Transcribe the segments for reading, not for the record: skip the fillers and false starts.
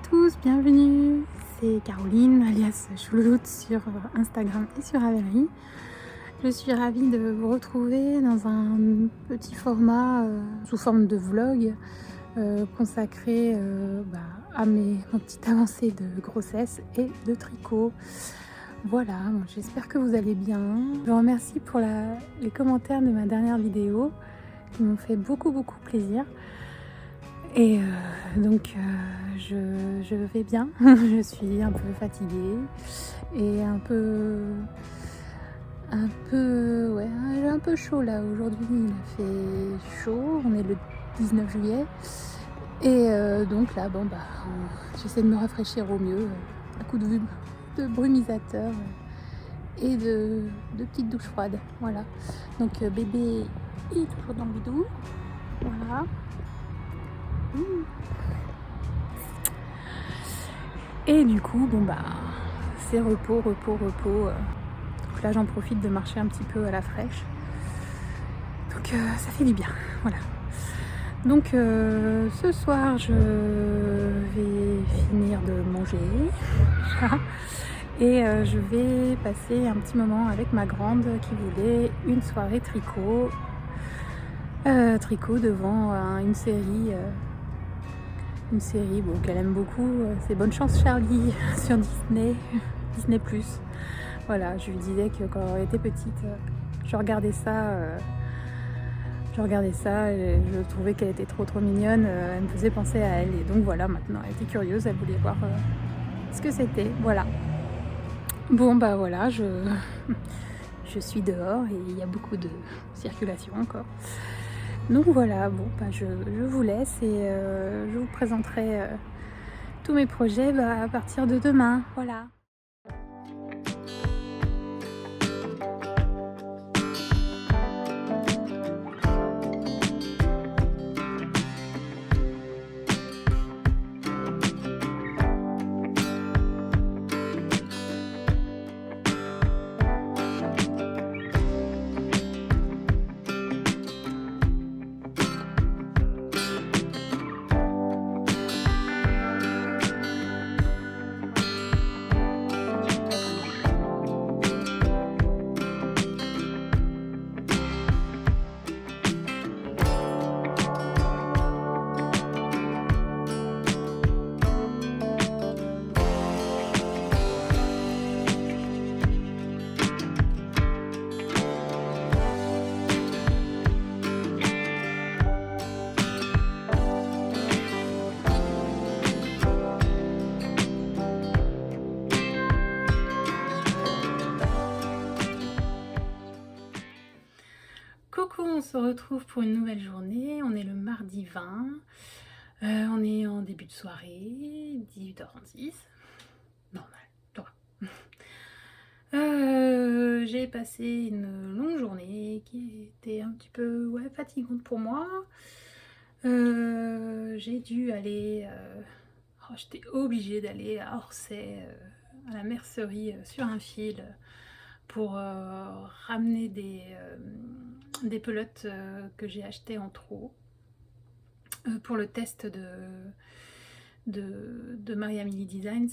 tous, bienvenue, c'est Caroline alias Chouloute sur Instagram et sur Ravelry. Je suis ravie de vous retrouver dans un petit format sous forme de vlog consacré à mes petites avancées de grossesse et de tricot. Voilà, bon, j'espère que vous allez bien. Je vous remercie pour les commentaires de ma dernière vidéo qui m'ont fait beaucoup plaisir. Et je vais bien, je suis un peu fatiguée et un peu ouais, j'ai un peu chaud là. Aujourd'hui il a fait chaud, on est le 19 juillet et donc là j'essaie de me rafraîchir au mieux, un coup de brumisateur et de petites douches froides, voilà. Donc bébé est toujours dans le bidou, voilà. Et du coup, c'est repos. Donc là, j'en profite de marcher un petit peu à la fraîche. Donc ça fait du bien, voilà. Donc ce soir, je vais finir de manger. Et je vais passer un petit moment avec ma grande qui voulait une soirée tricot. Tricot devant une série qu'elle aime beaucoup, c'est Bonne Chance Charlie sur Disney+. Voilà, je lui disais que quand elle était petite, je regardais ça et je trouvais qu'elle était trop mignonne, elle me faisait penser à elle, et donc voilà, maintenant elle était curieuse, elle voulait voir ce que c'était, voilà. Bon voilà, je suis dehors et il y a beaucoup de circulation encore. Donc voilà, je vous laisse et je vous présenterai tous mes projets à partir de demain, voilà. Coucou, on se retrouve pour une nouvelle journée, on est le mardi 20, on est en début de soirée, 18h36, normal, ça va. J'ai passé une longue journée qui était un petit peu fatigante pour moi. J'ai dû aller, j'étais obligée d'aller à Orsay, à la mercerie sur un fil, pour ramener des pelotes que j'ai achetées en trop pour le test de Maria Milly Designs,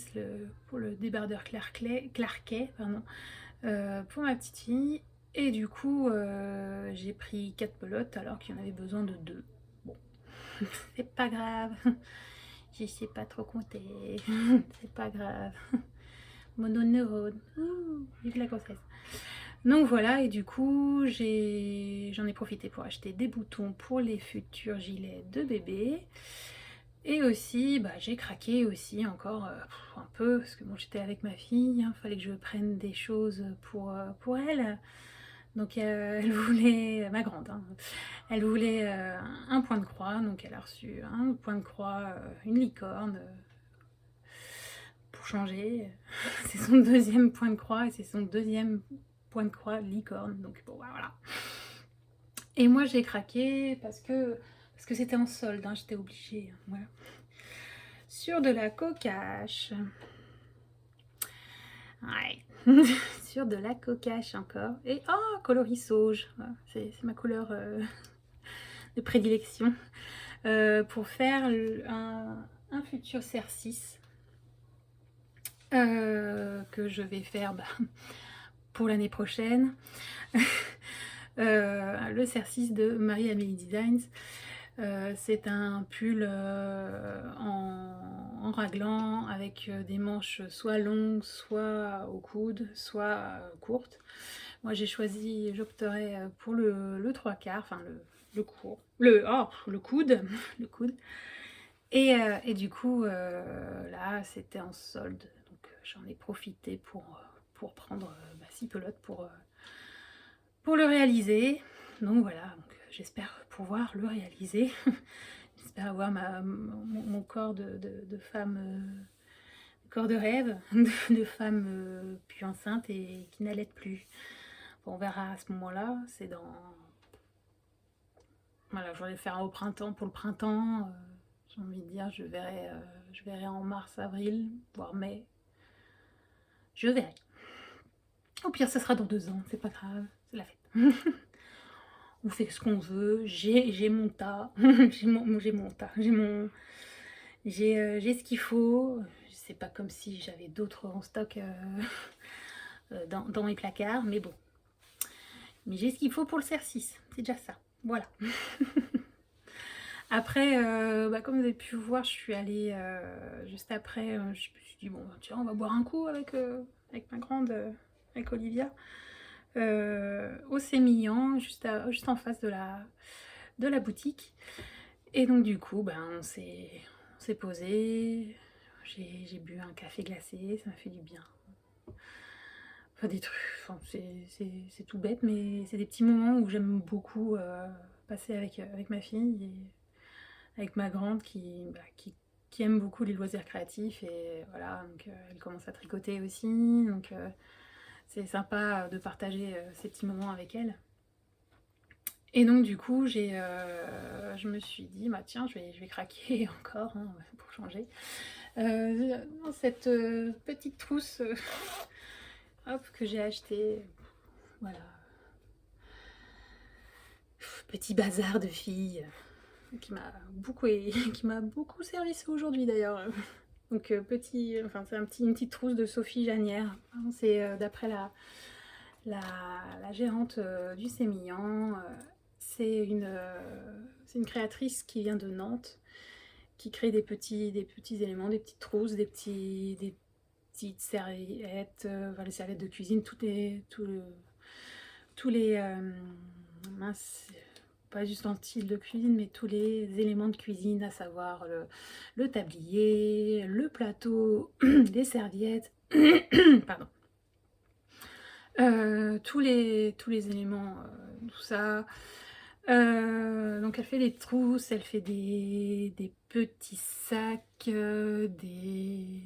pour le débardeur Clarkey, pour ma petite fille. Et du coup j'ai pris 4 pelotes alors qu'il y en avait besoin de 2. Bon, c'est pas grave, je sais pas trop compter, c'est pas grave. Mononeurone, vive la grossesse. Donc voilà, et du coup j'en ai profité pour acheter des boutons pour les futurs gilets de bébé. Et aussi j'ai craqué aussi encore un peu, parce que bon, j'étais avec ma fille, hein, fallait que je prenne des choses pour elle. Donc elle voulait, ma grande, hein, elle voulait un point de croix, donc elle a reçu un point de croix, une licorne, pour changer. C'est son deuxième point de croix et c'est son deuxième point de croix licorne, donc bon voilà. Et moi j'ai craqué parce que c'était en solde, hein, j'étais obligée, voilà. Sur de la cocache, ouais. Sur de la cocache encore, et oh, coloris sauge, voilà. C'est ma couleur de prédilection, pour faire un futur CR6. que je vais faire pour l'année prochaine. Le Cercis de Marie-Amélie Designs. C'est un pull en raglan avec des manches soit longues, soit au coude, soit courtes. Moi j'ai choisi, j'opterai pour le 3/4, enfin le court, le coude, le coude. Et du coup, là, c'était en solde, donc j'en ai profité pour prendre 6 pelotes pour le réaliser. Donc voilà, j'espère pouvoir le réaliser. J'espère avoir mon corps de femme, corps de rêve, de femme puis enceinte et qui n'allait plus. Bon, on verra à ce moment-là, c'est dans... Voilà, je vais le faire au printemps, pour le printemps. J'ai envie de dire, je verrai en mars, avril, voire mai. Je verrai. Au pire, ça sera dans 2 ans, c'est pas grave, c'est la fête. On fait ce qu'on veut, j'ai mon tas, j'ai mon tas, j'ai ce qu'il faut. C'est pas comme si j'avais d'autres en stock dans mes placards, mais bon. Mais j'ai ce qu'il faut pour le Cercis, c'est déjà ça, voilà. Après, comme vous avez pu voir, je suis allée juste après, je me suis dit, bon, tiens, on va boire un coup avec ma grande, avec Olivia, au Sémillant, juste en face de la boutique. Et donc du coup, on s'est posé, j'ai bu un café glacé, ça m'a fait du bien. Enfin des trucs, enfin, c'est tout bête, mais c'est des petits moments où j'aime beaucoup passer avec ma fille et avec ma grande qui aime beaucoup les loisirs créatifs. Et voilà, donc elle commence à tricoter aussi, donc c'est sympa de partager ces petits moments avec elle. Et donc du coup, je me suis dit, tiens, je vais craquer encore pour changer. Dans cette petite trousse hop, que j'ai achetée, voilà. Petit bazar de filles qui m'a beaucoup servi aujourd'hui d'ailleurs. Donc c'est une petite trousse de Sophie Janière. C'est d'après la gérante du Sémillant. C'est une créatrice qui vient de Nantes, qui crée des petits éléments, des petites trousses, des petites serviettes, les serviettes de cuisine, tous les mince, pas juste en style de cuisine, mais tous les éléments de cuisine, à savoir le tablier, le plateau, les serviettes, pardon. Tous les éléments, tout ça. Donc elle fait des trousses, elle fait des petits sacs, des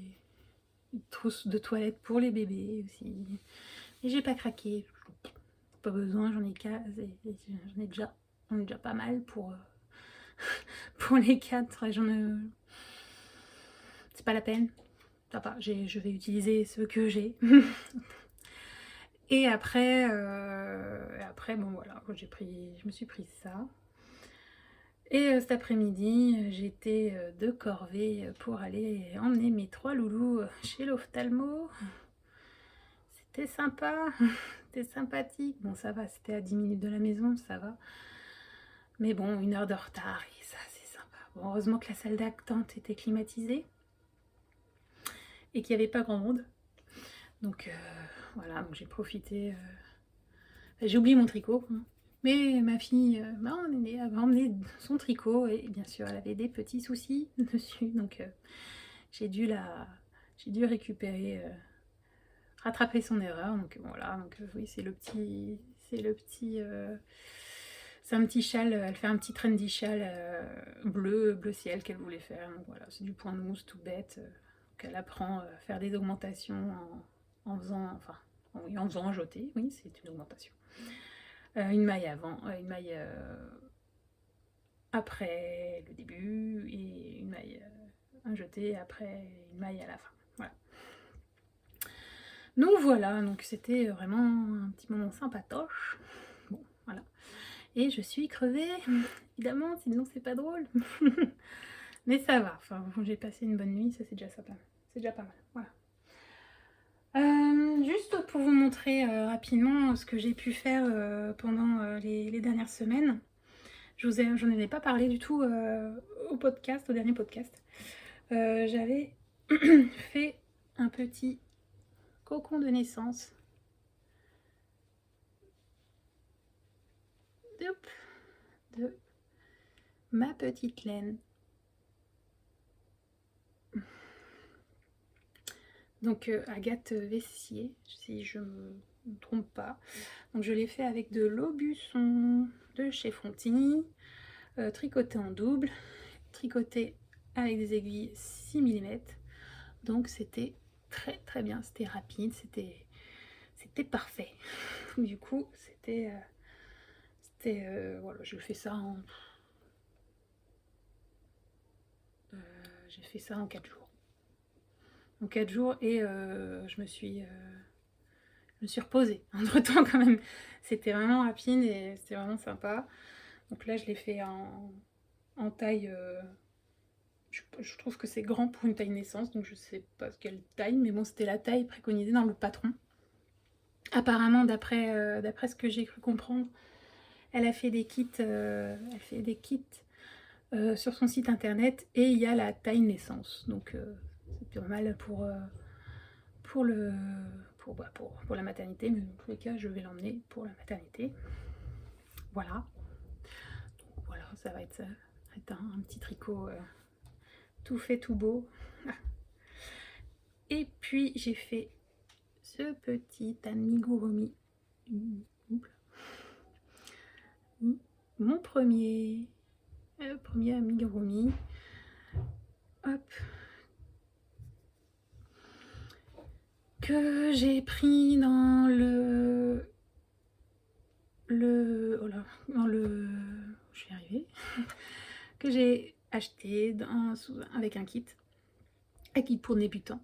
trousses de toilette pour les bébés aussi. Et j'ai pas craqué, pas besoin, j'en ai déjà pas mal pour les 4. C'est pas la peine, ça va, je vais utiliser ce que j'ai. Et après, bon voilà, je me suis pris ça. Et cet après-midi, j'étais de corvée pour aller emmener mes 3 loulous chez l'ophtalmo. C'était sympa, c'était sympathique. Bon, ça va, c'était à 10 minutes de la maison, ça va. Mais bon, 1 heure de retard, et ça, c'est sympa. Bon, heureusement que la salle d'attente était climatisée et qu'il n'y avait pas grand monde. Donc voilà, donc j'ai profité. J'ai oublié mon tricot, hein. Mais ma fille avait emmené son tricot et bien sûr elle avait des petits soucis dessus, donc j'ai dû récupérer, rattraper son erreur. Donc voilà, donc oui, c'est un petit châle, elle fait un petit trendy châle bleu ciel qu'elle voulait faire. Donc voilà, c'est du point de mousse tout bête. Donc elle apprend à faire des augmentations en faisant un jeté, oui, c'est une augmentation. Une maille avant, une maille après le début et une maille un jeté après une maille à la fin. Voilà. Donc voilà, donc c'était vraiment un petit moment sympatoche. Bon, voilà. Et je suis crevée, évidemment, sinon c'est pas drôle. Mais ça va, enfin, j'ai passé une bonne nuit, ça c'est déjà pas mal. Voilà. Juste pour vous montrer rapidement ce que j'ai pu faire pendant les dernières semaines. J'en avais pas parlé du tout au dernier podcast. J'avais fait un petit cocon de naissance. Hop, de ma petite laine. Donc Agathe Vessier, si je me trompe pas. Donc je l'ai fait avec de l'Aubusson de chez Frontigny, tricoté en double, tricoté avec des aiguilles 6 mm. Donc c'était très très bien, c'était rapide, c'était parfait. Du coup c'était voilà, je fais ça en j'ai fait ça en 4 jours. En 4 jours et je me suis reposée entre temps quand même. C'était vraiment rapide et c'était vraiment sympa. Donc là je l'ai fait en taille, je trouve que c'est grand pour une taille naissance, donc je sais pas quelle taille, mais bon c'était la taille préconisée dans le patron. Apparemment d'après ce que j'ai cru comprendre, elle a fait des kits, sur son site internet et il y a la taille naissance. Donc c'est pas mal pour la maternité, mais dans tous les cas je vais l'emmener pour la maternité. Voilà. Donc voilà, ça va être un petit tricot tout fait tout beau. Et puis j'ai fait ce petit amigurumi. Mon premier amigurumi. Hop. Que j'ai pris dans oh là, dans le je vais y arriver. Que j'ai acheté avec un kit pour débutants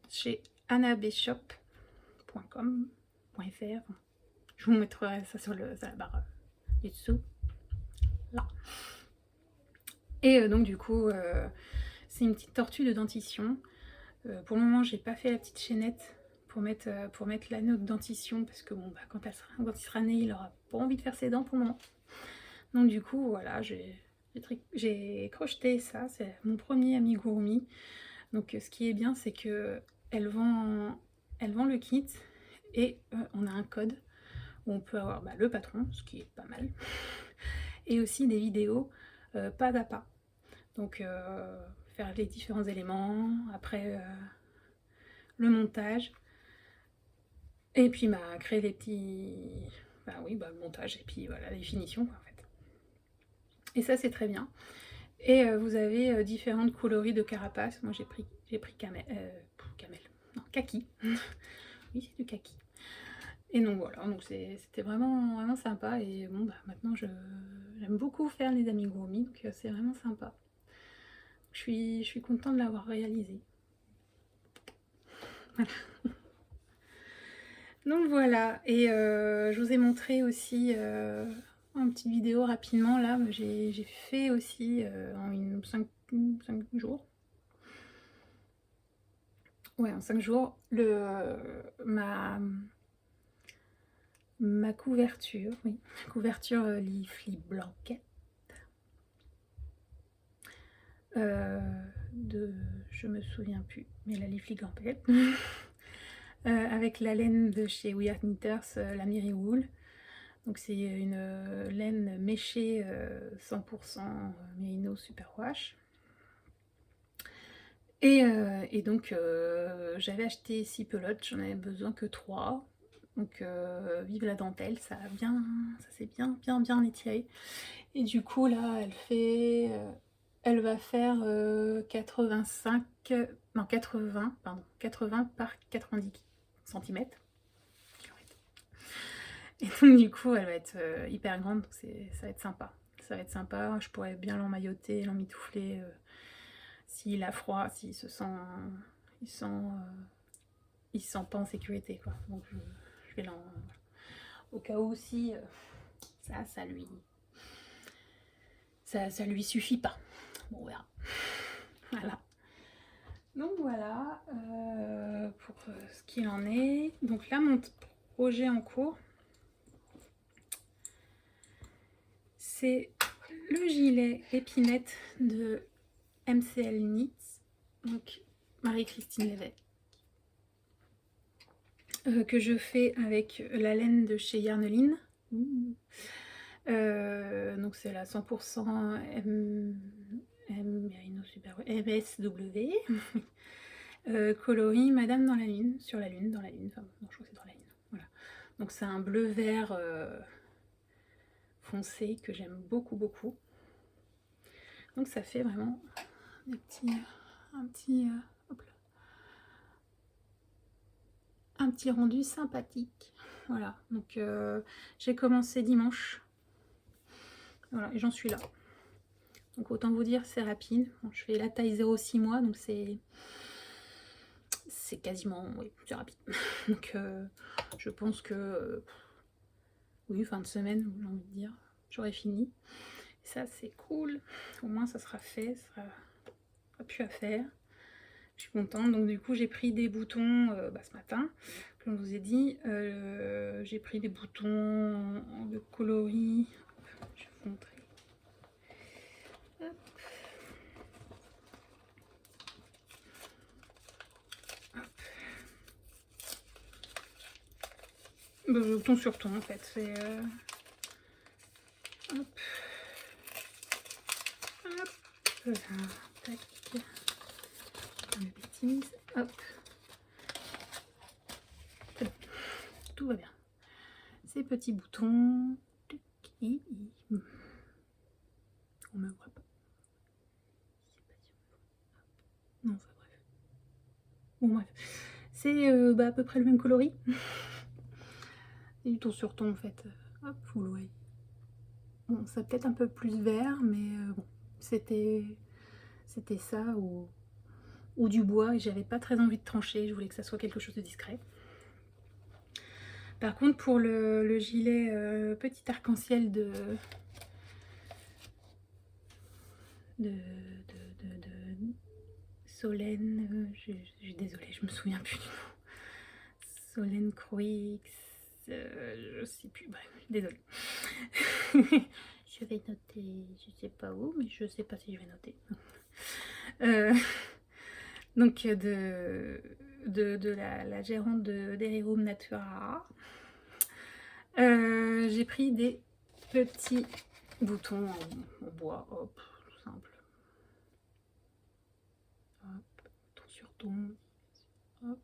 chez annabshop.com.fr. Je vous mettrai ça sur la barre du dessous là. Et donc du coup c'est une petite tortue de dentition. Pour le moment j'ai pas fait la petite chaînette pour mettre l'anneau de dentition parce que bon bah quand il sera né il aura pas envie de faire ses dents pour le moment. Donc du coup voilà, j'ai crocheté ça, c'est mon premier amigurumi. Donc ce qui est bien c'est que elle vend le kit et on a un code où on peut avoir le patron, ce qui est pas mal, et aussi des vidéos pas à pas. Donc faire les différents éléments, après le montage, et puis créer les petits... le montage, et puis voilà, les finitions quoi, en fait. Et ça c'est très bien. Et vous avez différentes coloris de carapace. Moi j'ai pris camel, non, kaki. Oui, c'est du kaki. Et donc voilà, donc c'était vraiment, vraiment sympa. Et bon, bah, maintenant j'aime beaucoup faire les amigurumi, donc c'est vraiment sympa. Je suis contente de l'avoir réalisé. Voilà. Donc voilà, et je vous ai montré aussi en petite vidéo rapidement là, j'ai fait aussi en 5 jours. Ouais, en 5 jours, ma couverture, oui, couverture Leafly Blanket je me souviens plus, mais la Leafly Blanket avec la laine de chez We Are Knitters, la Miri Wool. Donc c'est une laine méchée 100% Merino Superwash. Et donc j'avais acheté 6 pelotes, j'en avais besoin que 3. Donc vive la dentelle, ça s'est bien étiré. Et du coup là elle va faire 80 par 90 cm. Et donc du coup elle va être hyper grande, donc ça va être sympa. Ça va être sympa, je pourrais bien l'emmailloter, l'emmitoufler s'il a froid, s'il se sent pas en sécurité quoi. Donc je vais au cas où si ça lui suffit pas. Bon, on verra. Voilà. Donc voilà pour ce qu'il en est. Donc là, mon projet en cours, c'est le gilet épinette de MCL Knits, donc Marie-Christine Lévesque, que je fais avec la laine de chez Yarneline. Donc c'est la 100% MSW. Coloris Madame dans la Lune, sur la Lune, dans la Lune, enfin non, je crois que c'est dans la Lune. Voilà. Donc c'est un bleu vert foncé que j'aime beaucoup beaucoup. Donc ça fait vraiment des un petit rendu sympathique. Voilà, donc j'ai commencé dimanche. Voilà, et j'en suis là. Donc autant vous dire, c'est rapide. Bon, je fais la taille 0,6 mois, donc c'est quasiment, oui, c'est rapide. Donc je pense que, oui, fin de semaine, j'ai envie de dire, j'aurai fini. Et ça, c'est cool. Au moins, ça sera fait, ça sera plus à faire. Je suis contente. Donc du coup, j'ai pris des boutons ce matin, comme je vous ai dit. J'ai pris des boutons de coloris. Je vais vous montrer. Hop. Ton sur ton en fait, c'est hop, hop, voilà, tac, une bêtise, hop, tout va bien. Ces petits boutons, on me voit pas. Non, enfin bref. Bon bref, c'est à peu près le même coloris. C'est du ton sur ton en fait. Hop, vous le voyez. Bon, ça peut-être un peu plus vert, mais bon, c'était ça ou du bois et j'avais pas très envie de trancher. Je voulais que ça soit quelque chose de discret. Par contre, pour le gilet petit arc-en-ciel de Solène, je suis désolée, je me souviens plus du nom. Solène Croix, je sais plus, bref, désolée. Je vais noter, je sais pas où, mais je sais pas si je vais noter. Donc de la gérante de Derirum Natura. J'ai pris des petits boutons en bois, hop, tout simple. Hop, ton sur ton. Hop.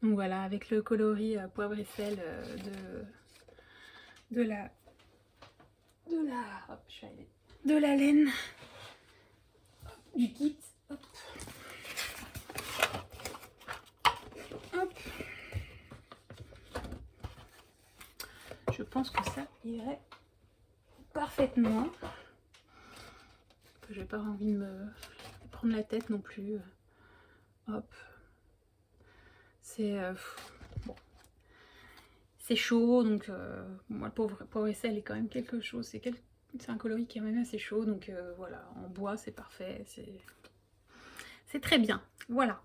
Donc voilà, avec le coloris poivre et sel de la hop, je vais aller, de la laine du kit. Hop. Hop. Je pense que ça irait parfaitement. J'ai pas envie de me prendre la tête non plus. Hop. C'est bon. C'est chaud, donc moi, le pauvre et sel est quand même quelque chose. C'est un coloris qui est même assez chaud, donc voilà, en bois c'est parfait, c'est très bien. Voilà.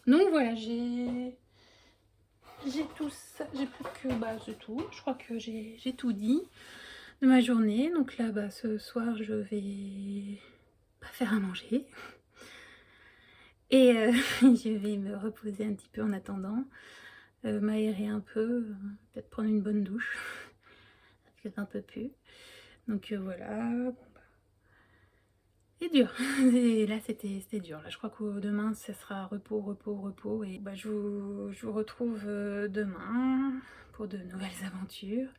Donc voilà, j'ai tout ça, j'ai plus que c'est tout. Je crois que j'ai tout dit de ma journée. Donc là, ce soir, je vais pas faire à manger. Et je vais me reposer un petit peu en attendant, m'aérer un peu, peut-être prendre une bonne douche, parce que j'en peux plus. Donc voilà, bon, c'est dur. Et là c'était dur. Là je crois que demain ça sera repos, repos, repos. Et je vous retrouve demain pour de nouvelles aventures.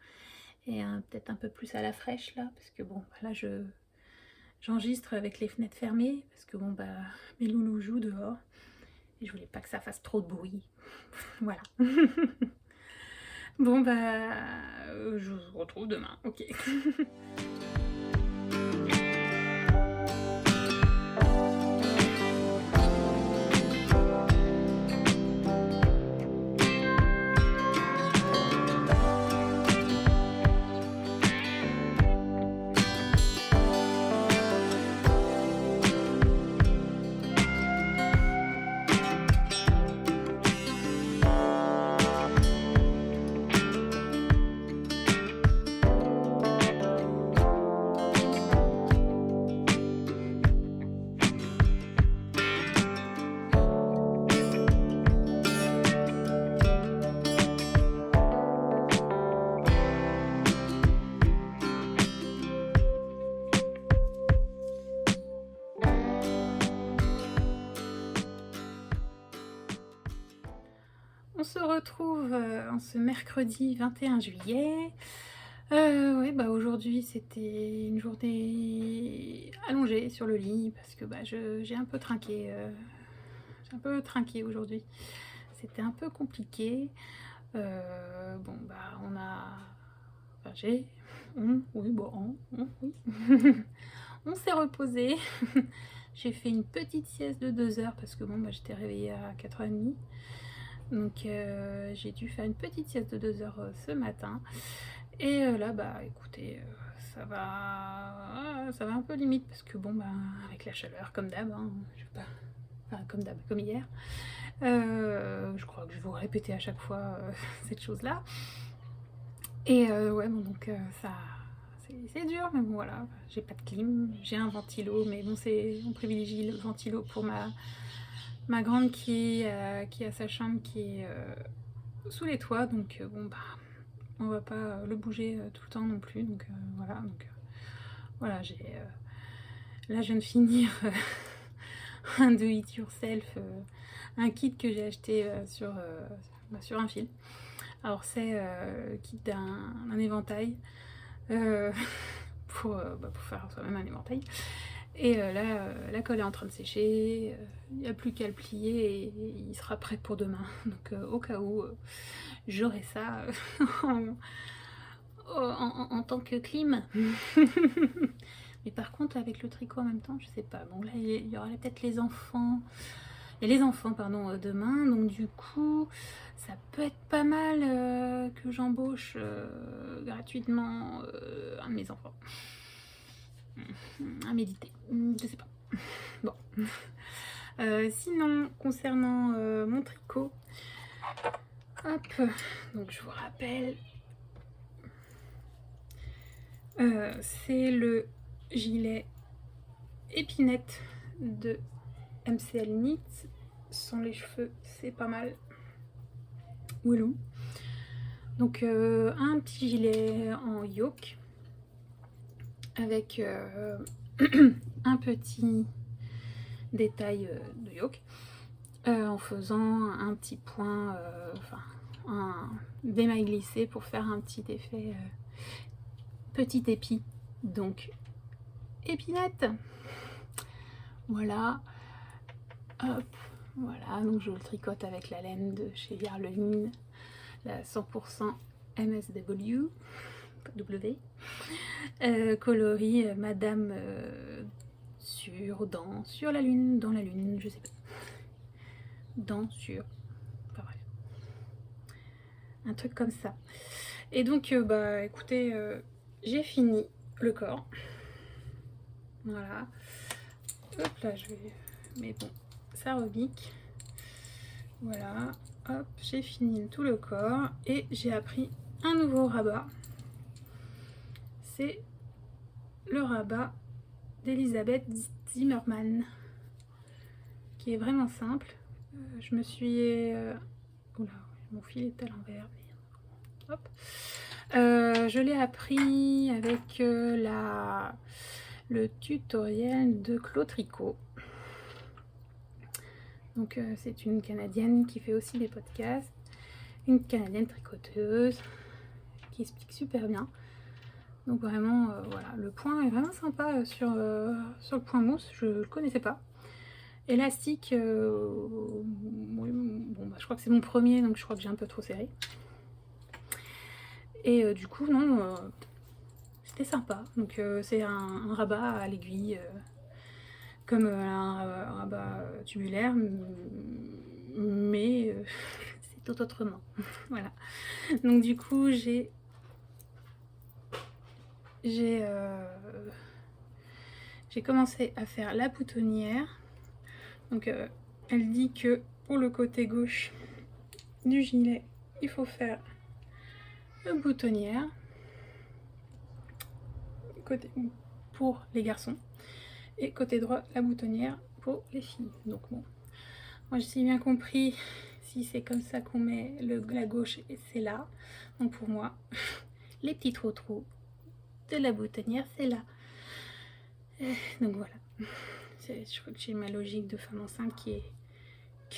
Et peut-être un peu plus à la fraîche là, parce que bon, là j'enregistre avec les fenêtres fermées, parce que bon mes loulous jouent dehors. Et je voulais pas que ça fasse trop de bruit. Voilà. Bon je vous retrouve demain. Ok. retrouve en ce mercredi 21 juillet. Ouais, bah aujourd'hui c'était une journée allongée sur le lit parce que bah, j'ai un peu trinqué. J'ai un peu trinqué aujourd'hui. C'était un peu compliqué. Bon, bah on a... Enfin, oui, bon, oui. On s'est reposé. J'ai fait une petite sieste de 2 heures parce que bon, bah, j'étais réveillée à 4h30. Donc j'ai dû faire une petite sieste de 2 heures ce matin. Et là, bah écoutez, ça va un peu limite parce que bon, bah avec la chaleur, comme d'hab, hein, je sais pas, enfin comme d'hab, comme hier. Je crois que je vais vous répéter à chaque fois cette chose-là. Et ouais, bon, donc ça, c'est dur, mais bon, voilà, j'ai pas de clim, j'ai un ventilo, mais bon, on privilégie le ventilo pour ma grande qui a sa chambre qui est sous les toits, donc bon, bah, on va pas le bouger tout le temps non plus, donc voilà, là, je viens de finir un do it yourself, un kit que j'ai acheté sur un fil. Alors c'est kit d'un éventail pour faire soi-même un éventail. Et là, la colle est en train de sécher, il n'y a plus qu'à le plier et il sera prêt pour demain. Donc au cas où, j'aurai ça en tant que clim. Mais par contre, avec le tricot en même temps, je sais pas. Bon, là, il y aura peut-être les enfants. Et les enfants, pardon, demain. Donc du coup, ça peut être pas mal que j'embauche gratuitement un de mes enfants. À méditer. Je sais pas. Bon. Sinon, concernant mon tricot, hop, donc je vous rappelle, c'est le gilet épinette de MCL Knit. Sans les cheveux, c'est pas mal. Oulou. Donc un petit gilet en yoke avec un petit détail de yoke en faisant un petit point, un démail glissé pour faire un petit effet petit épi. Donc épinette, voilà, hop, voilà, donc je le tricote avec la laine de chez Yarleline, la 100% MSW W, coloris Madame sur la lune, dans la lune, je sais pas, enfin bref, un truc comme ça. Et donc bah écoutez, j'ai fini le corps, voilà, hop là je vais, mais bon ça rebique, voilà, hop, j'ai fini tout le corps et j'ai appris un nouveau rabat. C'est le rabat d'Elisabeth Zimmermann, qui est vraiment simple. Je me suis... Oula, mon fil est à l'envers. Hop. Je l'ai appris avec le tutoriel de Claude Tricot. Donc c'est une Canadienne qui fait aussi des podcasts. Une Canadienne tricoteuse qui explique super bien. Donc vraiment, voilà, le point est vraiment sympa sur le point mousse, je le connaissais pas. Élastique, oui, bon, bah, je crois que c'est mon premier, donc je crois que j'ai un peu trop serré. Et du coup, non, c'était sympa. Donc c'est un rabat à l'aiguille, comme un rabat tubulaire, mais c'est tout autrement. Voilà. Donc du coup, j'ai commencé à faire la boutonnière. Donc elle dit que pour le côté gauche du gilet, il faut faire une boutonnière pour les garçons et côté droit la boutonnière pour les filles. Donc bon, moi j'ai bien compris, si c'est comme ça qu'on met la gauche, et c'est là. Donc pour moi, les petits trous de la boutonnière, c'est là. Donc voilà, je crois que j'ai ma logique de femme enceinte qui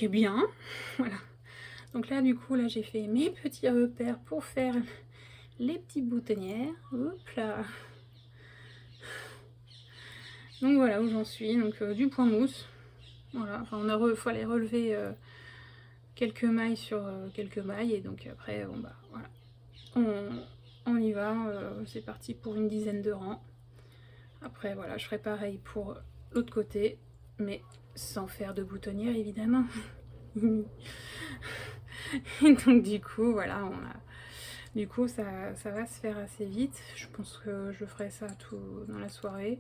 est bien. Voilà, Donc là du coup là j'ai fait mes petits repères pour faire les petites boutonnières. Hop là. Donc voilà où j'en suis, donc du point mousse. Voilà, enfin faut aller relever quelques mailles sur quelques mailles, et donc après bon bah voilà. On y va, c'est parti pour une dizaine de rangs. Après voilà, je ferai pareil pour l'autre côté, mais sans faire de boutonnière évidemment. Et donc du coup voilà, du coup ça va se faire assez vite. Je pense que je ferai ça tout dans la soirée,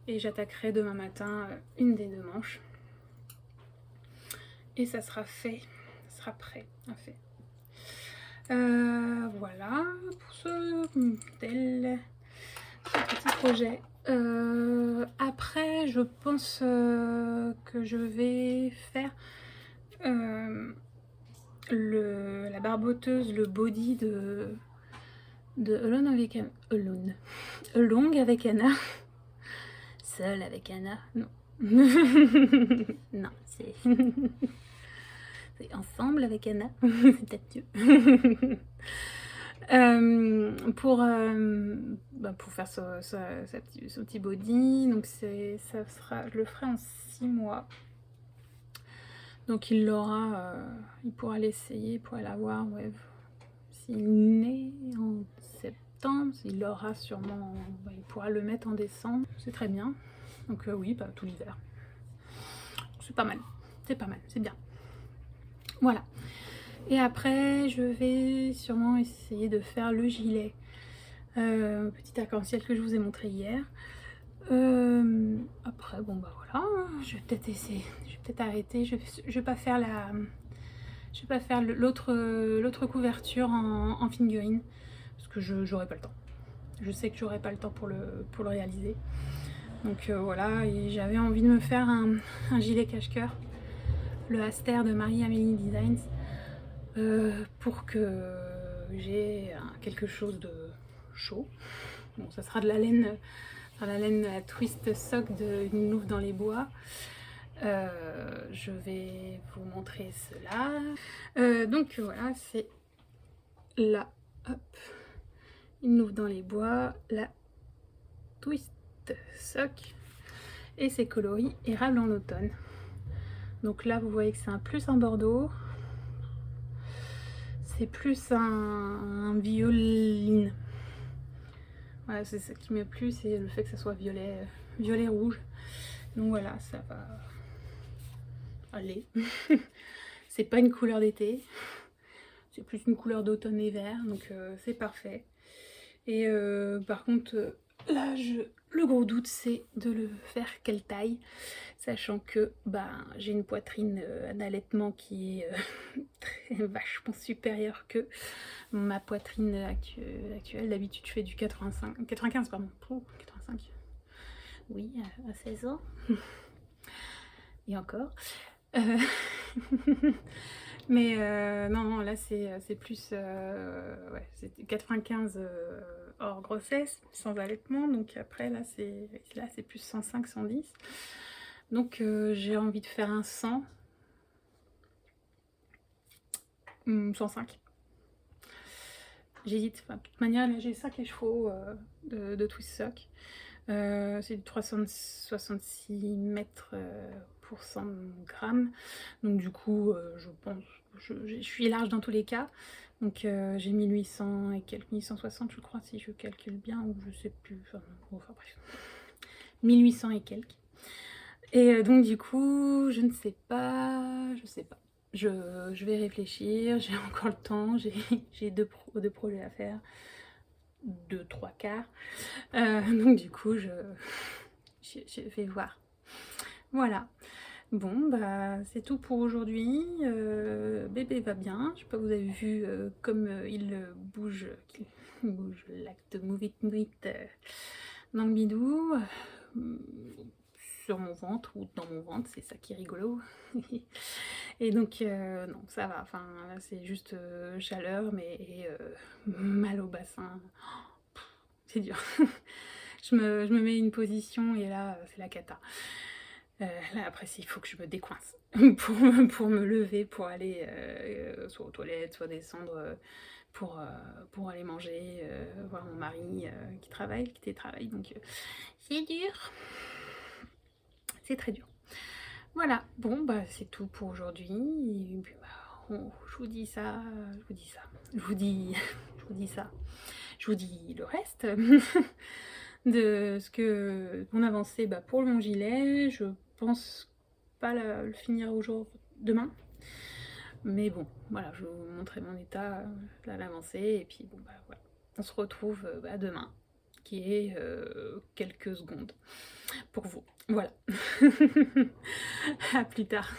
et j'attaquerai demain matin une des deux manches, et ça sera fait, ça sera prêt à faire. Voilà pour ce petit projet. Après je pense que je vais faire la barboteuse, le body de Alone avec Anna. Along avec Anna. Seule avec Anna. Non. Non, c'est ensemble avec Anna. C'est peut-être mieux. Pour faire son petit body, donc je le ferai en 6 mois. Donc il l'aura, il pourra l'essayer, il pourra l'avoir, ouais, s'il naît en septembre, il l'aura sûrement, il pourra le mettre en décembre, c'est très bien. Donc oui, bah, tout l'hiver. C'est pas mal, c'est bien. Voilà. Et après, je vais sûrement essayer de faire le gilet. Petit arc-en-ciel que je vous ai montré hier. Après, bon bah voilà, je vais peut-être essayer, je vais peut-être arrêter. Je vais pas faire l'autre couverture en figurine, parce que j'aurai pas le temps. Je sais que j'aurai pas le temps pour le réaliser. Donc voilà, et j'avais envie de me faire un gilet cache-cœur, le Aster de Marie-Amélie Designs, pour que j'ai quelque chose de chaud. Bon, ça sera de la laine, la Twist Sock de Une Louve dans les bois. Je vais vous montrer cela. Donc voilà, c'est là, hop, Une Louve dans les bois, la Twist Sock, et c'est coloris érable en automne. Donc là vous voyez que c'est un plus en bordeaux, c'est plus un violine. Voilà, c'est ça qui m'a plu, c'est le fait que ça soit violet rouge. Donc voilà, ça va aller. C'est pas une couleur d'été, c'est plus une couleur d'automne et vert, donc c'est parfait. Et par contre là le gros doute c'est de le faire quelle taille, sachant que j'ai une poitrine à allaitement qui est vachement supérieure que ma poitrine actuelle. D'habitude je fais du 95 pardon, 85, oui, à 16 ans. Et encore. Mais non, là c'est plus ouais, c'était 95 hors grossesse, sans allaitement. Donc après là c'est plus 105, 110. Donc j'ai envie de faire un 100, 105. J'hésite. Enfin, de toute manière, là j'ai 5 écheveaux de Twist Sock. C'est du 366 mètres pour 100 grammes. Donc du coup, je pense, je suis large dans tous les cas. Donc j'ai 1800 et quelques, 1160 je crois, si je calcule bien, ou je sais plus. Enfin bref, 1800 et quelques. Et donc du coup, je ne sais pas, je vais réfléchir, j'ai encore le temps, j'ai deux projets à faire, 2-3 quarts. Donc du coup, je vais voir. Voilà. Bon, bah c'est tout pour aujourd'hui. Bébé va bien. Je sais pas, vous avez vu comme il bouge l'acte Move It dans le bidou. Sur mon ventre ou dans mon ventre, c'est ça qui est rigolo. Et donc non, ça va, enfin là c'est juste chaleur, mais mal au bassin, c'est dur. je me mets une position et là c'est la cata. Là, après, il faut que je me décoince pour me lever, pour aller soit aux toilettes, soit descendre pour aller manger, voir mon mari qui télétravaille. Donc, c'est dur. C'est très dur. Voilà, bon, bah, c'est tout pour aujourd'hui. Et puis, bah, je vous dis ça, je vous dis ça, je vous dis, je vous dis ça, je vous dis le reste de ce que mon avancée pour mon gilet. Je pense pas le finir demain. Mais bon, voilà, je vais vous montrer mon état, l'avancée. Et puis, bon, bah, voilà. On se retrouve demain, qui est quelques secondes pour vous. Voilà. À plus tard.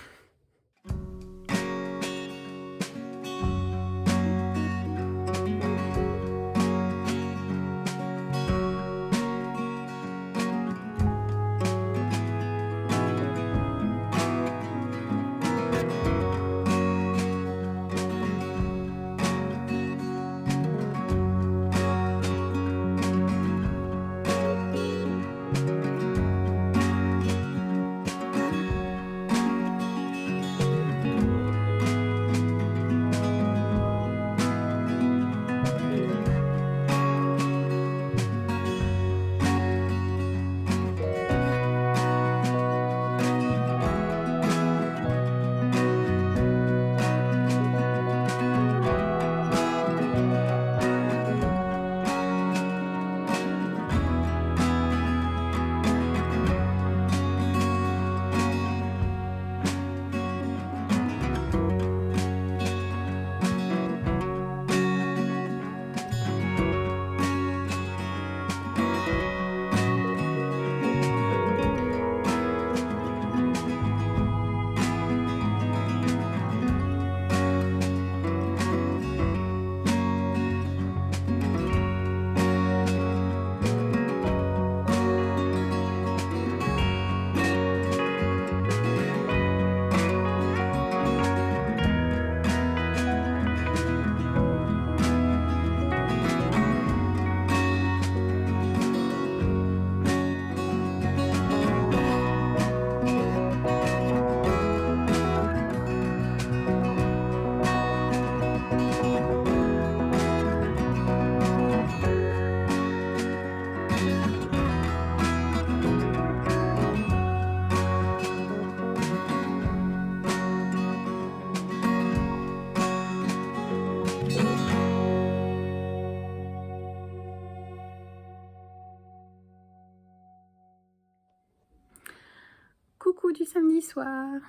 Coucou du samedi soir.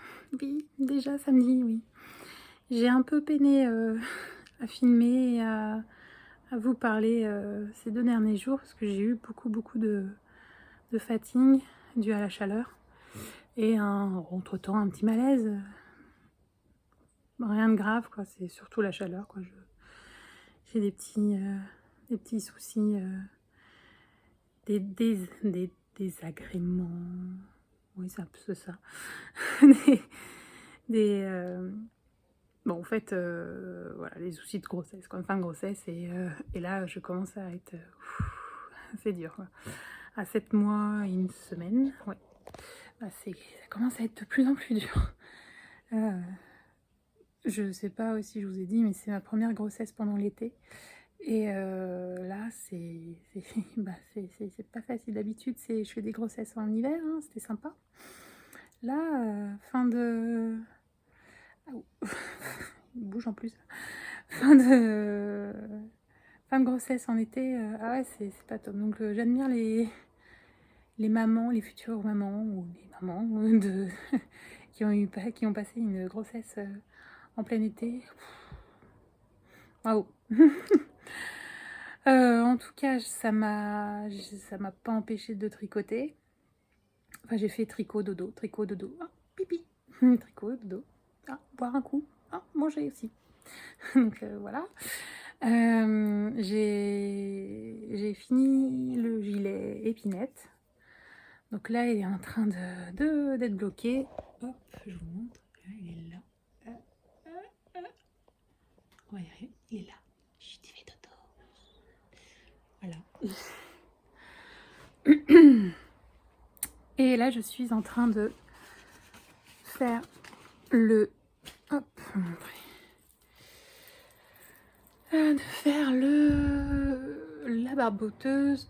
Oui, déjà samedi, oui. J'ai un peu peiné à filmer et à vous parler ces 2 derniers jours parce que j'ai eu beaucoup de fatigue due à la chaleur et entre-temps un petit malaise. Rien de grave, quoi. C'est surtout la chaleur, quoi. J'ai des petits soucis, des désagréments. Oui, c'est ça. Bon, en fait, voilà, les soucis de grossesse, quoi, fin de grossesse, et là, je commence à être... c'est dur, quoi. À 7 mois et 1 semaine, ouais. Ça commence à être de plus en plus dur. Je sais pas si je vous ai dit, mais c'est ma première grossesse pendant l'été. Et là, c'est pas facile. D'habitude, je fais des grossesses en hiver, hein, c'était sympa. Là, fin de... il bouge en plus. Fin de grossesse en été, ah ouais, c'est pas top. Donc j'admire les mamans, les futures mamans, ou les mamans qui ont passé une grossesse en plein été. Waouh. En tout cas, ça m'a pas empêché de tricoter. Enfin, j'ai fait tricot, dodo, ah, pipi, tricot, dodo, ah, boire un coup, ah, manger aussi. Donc voilà. J'ai fini le gilet épinette. Donc là, il est en train d'être bloqué. Hop, je vous montre. Là, il est là. Ouais, il est là. Chut, il fait dodo. Voilà. Et là, je suis en train de faire le... Hop, de faire la barboteuse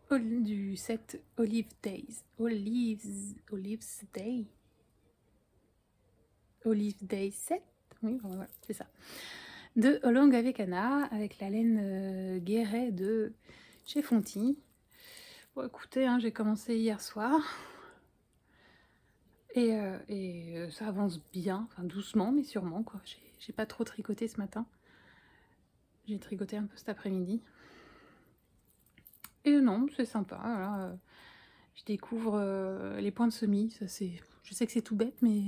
du set Olive Days. Olive Day 7. Oui, voilà, c'est ça. De Hollande avec Anna, avec la laine Guéret de chez Fonty. Bon, écoutez, hein, j'ai commencé hier soir. Et ça avance bien, enfin doucement, mais sûrement, quoi. J'ai pas trop tricoté ce matin. J'ai tricoté un peu cet après-midi. Et non, c'est sympa. Voilà. Je découvre les points de semis. Ça, je sais que c'est tout bête, mais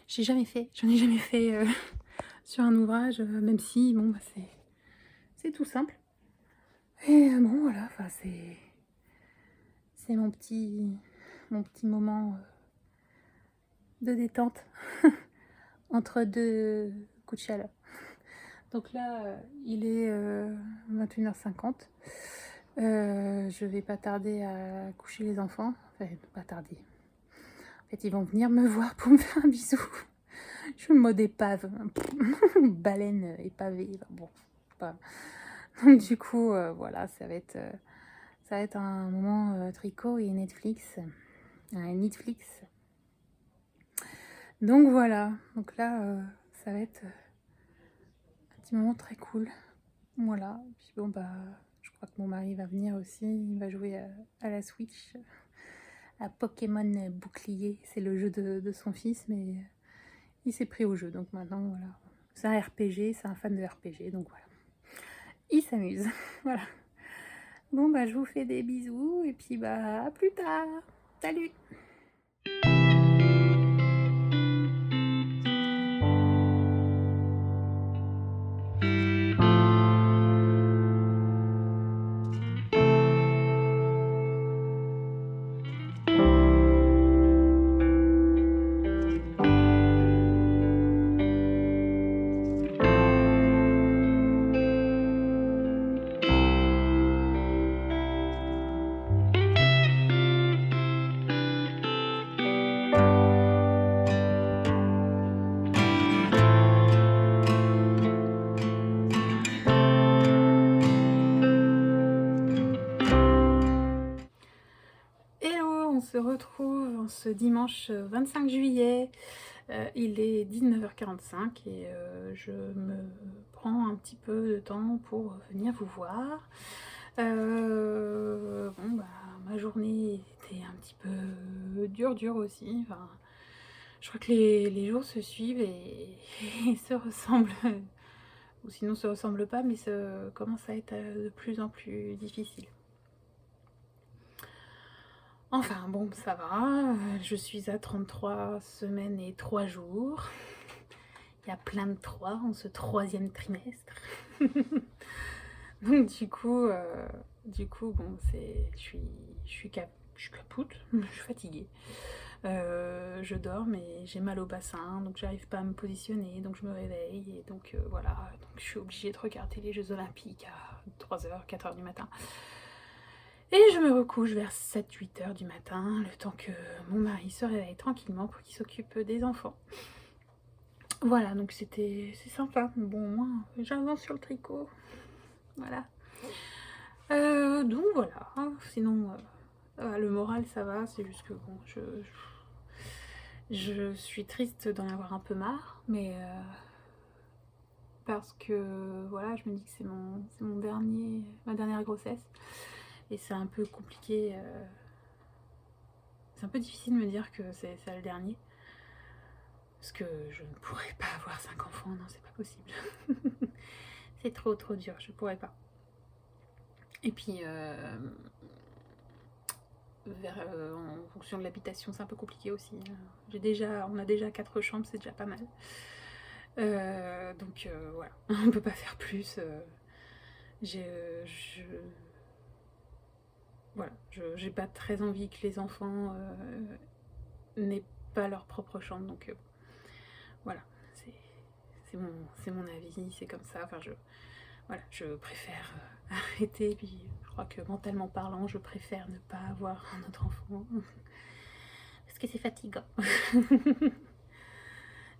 j'en ai jamais fait sur un ouvrage, même si, bon, bah, c'est tout simple. Et bon, voilà, enfin, c'est mon petit moment de détente entre deux coups de chaleur. Donc là, il est 21h50. Je vais pas tarder à coucher les enfants. Enfin, pas tarder. En fait, ils vont venir me voir pour me faire un bisou. Je suis en mode épave. Baleine épavée. Bon, pas... Donc du coup, voilà, ça va être un moment tricot et Netflix. Netflix. Donc voilà. Donc là, ça va être un petit moment très cool. Voilà. Puis bon, bah... Je crois que mon mari va venir aussi, il va jouer à la Switch, à Pokémon Bouclier. C'est le jeu de son fils, mais il s'est pris au jeu, donc maintenant, voilà. C'est un RPG, c'est un fan de RPG, donc voilà. Il s'amuse, voilà. Bon, bah, je vous fais des bisous, et puis, bah, à plus tard. Salut! On se retrouve en ce dimanche 25 juillet, il est 19h45 et je me prends un petit peu de temps pour venir vous voir. Bon, bah, ma journée était un petit peu dure aussi, enfin, je crois que les jours se suivent et se ressemblent, ou sinon se ressemblent pas, mais ça commence à être de plus en plus difficile. Enfin bon, ça va, je suis à 33 semaines et 3 jours. Il y a plein de 3 en ce 3e trimestre. Donc du coup, bon, je suis capoute, je suis fatiguée. Je dors mais j'ai mal au bassin, donc j'arrive pas à me positionner, donc je me réveille et donc voilà, donc je suis obligée de regarder les Jeux Olympiques à 3h, 4h du matin. Et je me recouche vers 7-8 heures du matin, le temps que mon mari se réveille tranquillement pour qu'il s'occupe des enfants. Voilà, donc c'est sympa. Bon, moi, j'avance sur le tricot. Voilà. Donc voilà. Sinon, le moral, ça va. C'est juste que bon, je suis triste d'en avoir un peu marre, mais parce que voilà, je me dis que c'est ma dernière grossesse. Et c'est un peu compliqué, c'est un peu difficile de me dire que c'est le dernier. Parce que je ne pourrais pas avoir 5 enfants, non, c'est pas possible. C'est trop dur, je pourrais pas. Et puis, en fonction de l'habitation, c'est un peu compliqué aussi. On a déjà 4 chambres, c'est déjà pas mal. Donc voilà, on peut pas faire plus. Voilà, j'ai pas très envie que les enfants n'aient pas leur propre chambre, donc voilà, c'est mon avis, c'est comme ça. Enfin, je préfère arrêter, puis je crois que mentalement parlant, je préfère ne pas avoir un autre enfant. parce que c'est fatigant.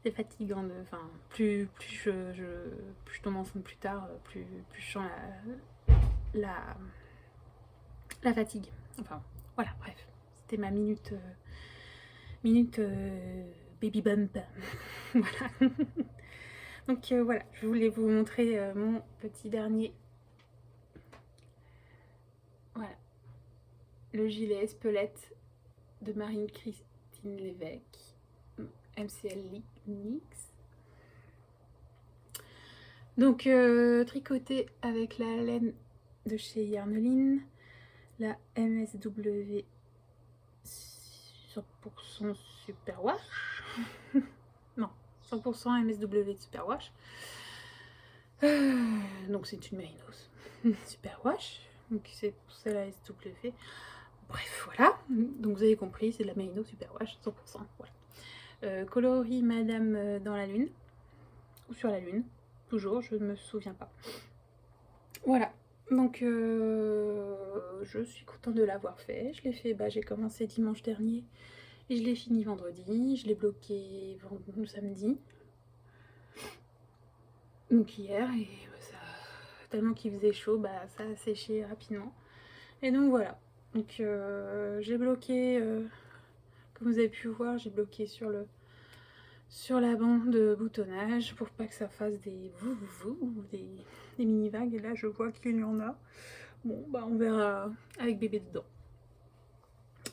C'est fatigant, enfin, plus je tombe enceinte plus tard, plus je sens la, la fatigue. Enfin, voilà, bref. C'était ma minute baby bump. Voilà. Donc voilà, je voulais vous montrer mon petit dernier. Voilà. Le gilet Espelette de Marine-Christine Lévesque. MCL Mix. Donc tricoté avec la laine de chez Yarneline, la MSW 100% Superwash. Non, 100% MSW Superwash. Donc c'est une mérinos Superwash. Donc c'est pour ça la SW. Bref, voilà. Donc vous avez compris, c'est de la mérino Superwash 100%. Voilà. Coloris Madame dans la Lune. Ou sur la Lune. Toujours, je ne me souviens pas. Voilà. Donc je suis contente de l'avoir fait. Je l'ai fait, j'ai commencé dimanche dernier. Et je l'ai fini vendredi. Je l'ai bloqué samedi. Donc hier, et ça, tellement qu'il faisait chaud, ça a séché rapidement. Et donc voilà. Donc j'ai bloqué, comme vous avez pu voir, j'ai bloqué sur la bande de boutonnage pour pas que ça fasse des des mini vagues. Et là je vois qu'il y en a. Bon on verra avec bébé dedans.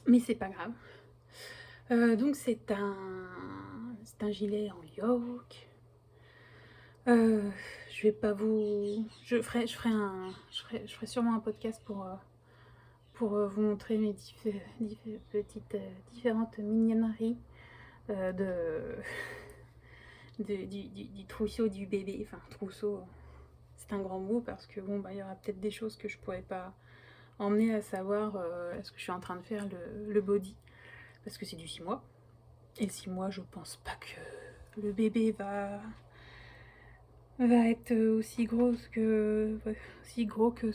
Mais c'est pas grave. Donc c'est un gilet en yoke. Je vais pas vous... Je ferai sûrement un podcast pour vous montrer mes différentes mignonneries du trousseau du bébé. Enfin, trousseau, c'est un grand mot parce que bon, il y aura peut-être des choses que je pourrais pas emmener, à savoir est-ce que je suis en train de faire le body parce que c'est du 6 mois. Et 6 mois, je pense pas que le bébé va être aussi gros que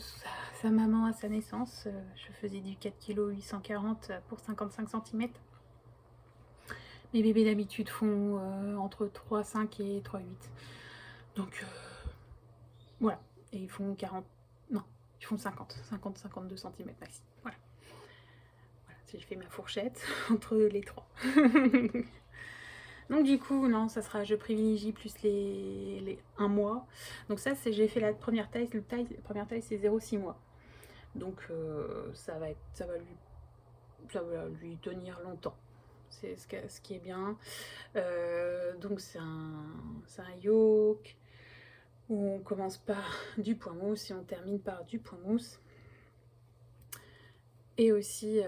sa maman à sa naissance. Je faisais du 4 kg 840 pour 55 cm. Les bébés d'habitude font entre 3,5 et 3,8. Donc voilà. Et ils font 40. Non, ils font 52 cm maxi. Voilà. J'ai fait ma fourchette entre les trois. Donc du coup, non, ça sera, je privilégie plus les 1 mois. Donc ça, j'ai fait la première taille. La première taille, c'est 0,6 mois. Donc ça va lui tenir longtemps. C'est ce qui est bien. Donc c'est un yoke où on commence par du point mousse et on termine par du point mousse. Et aussi,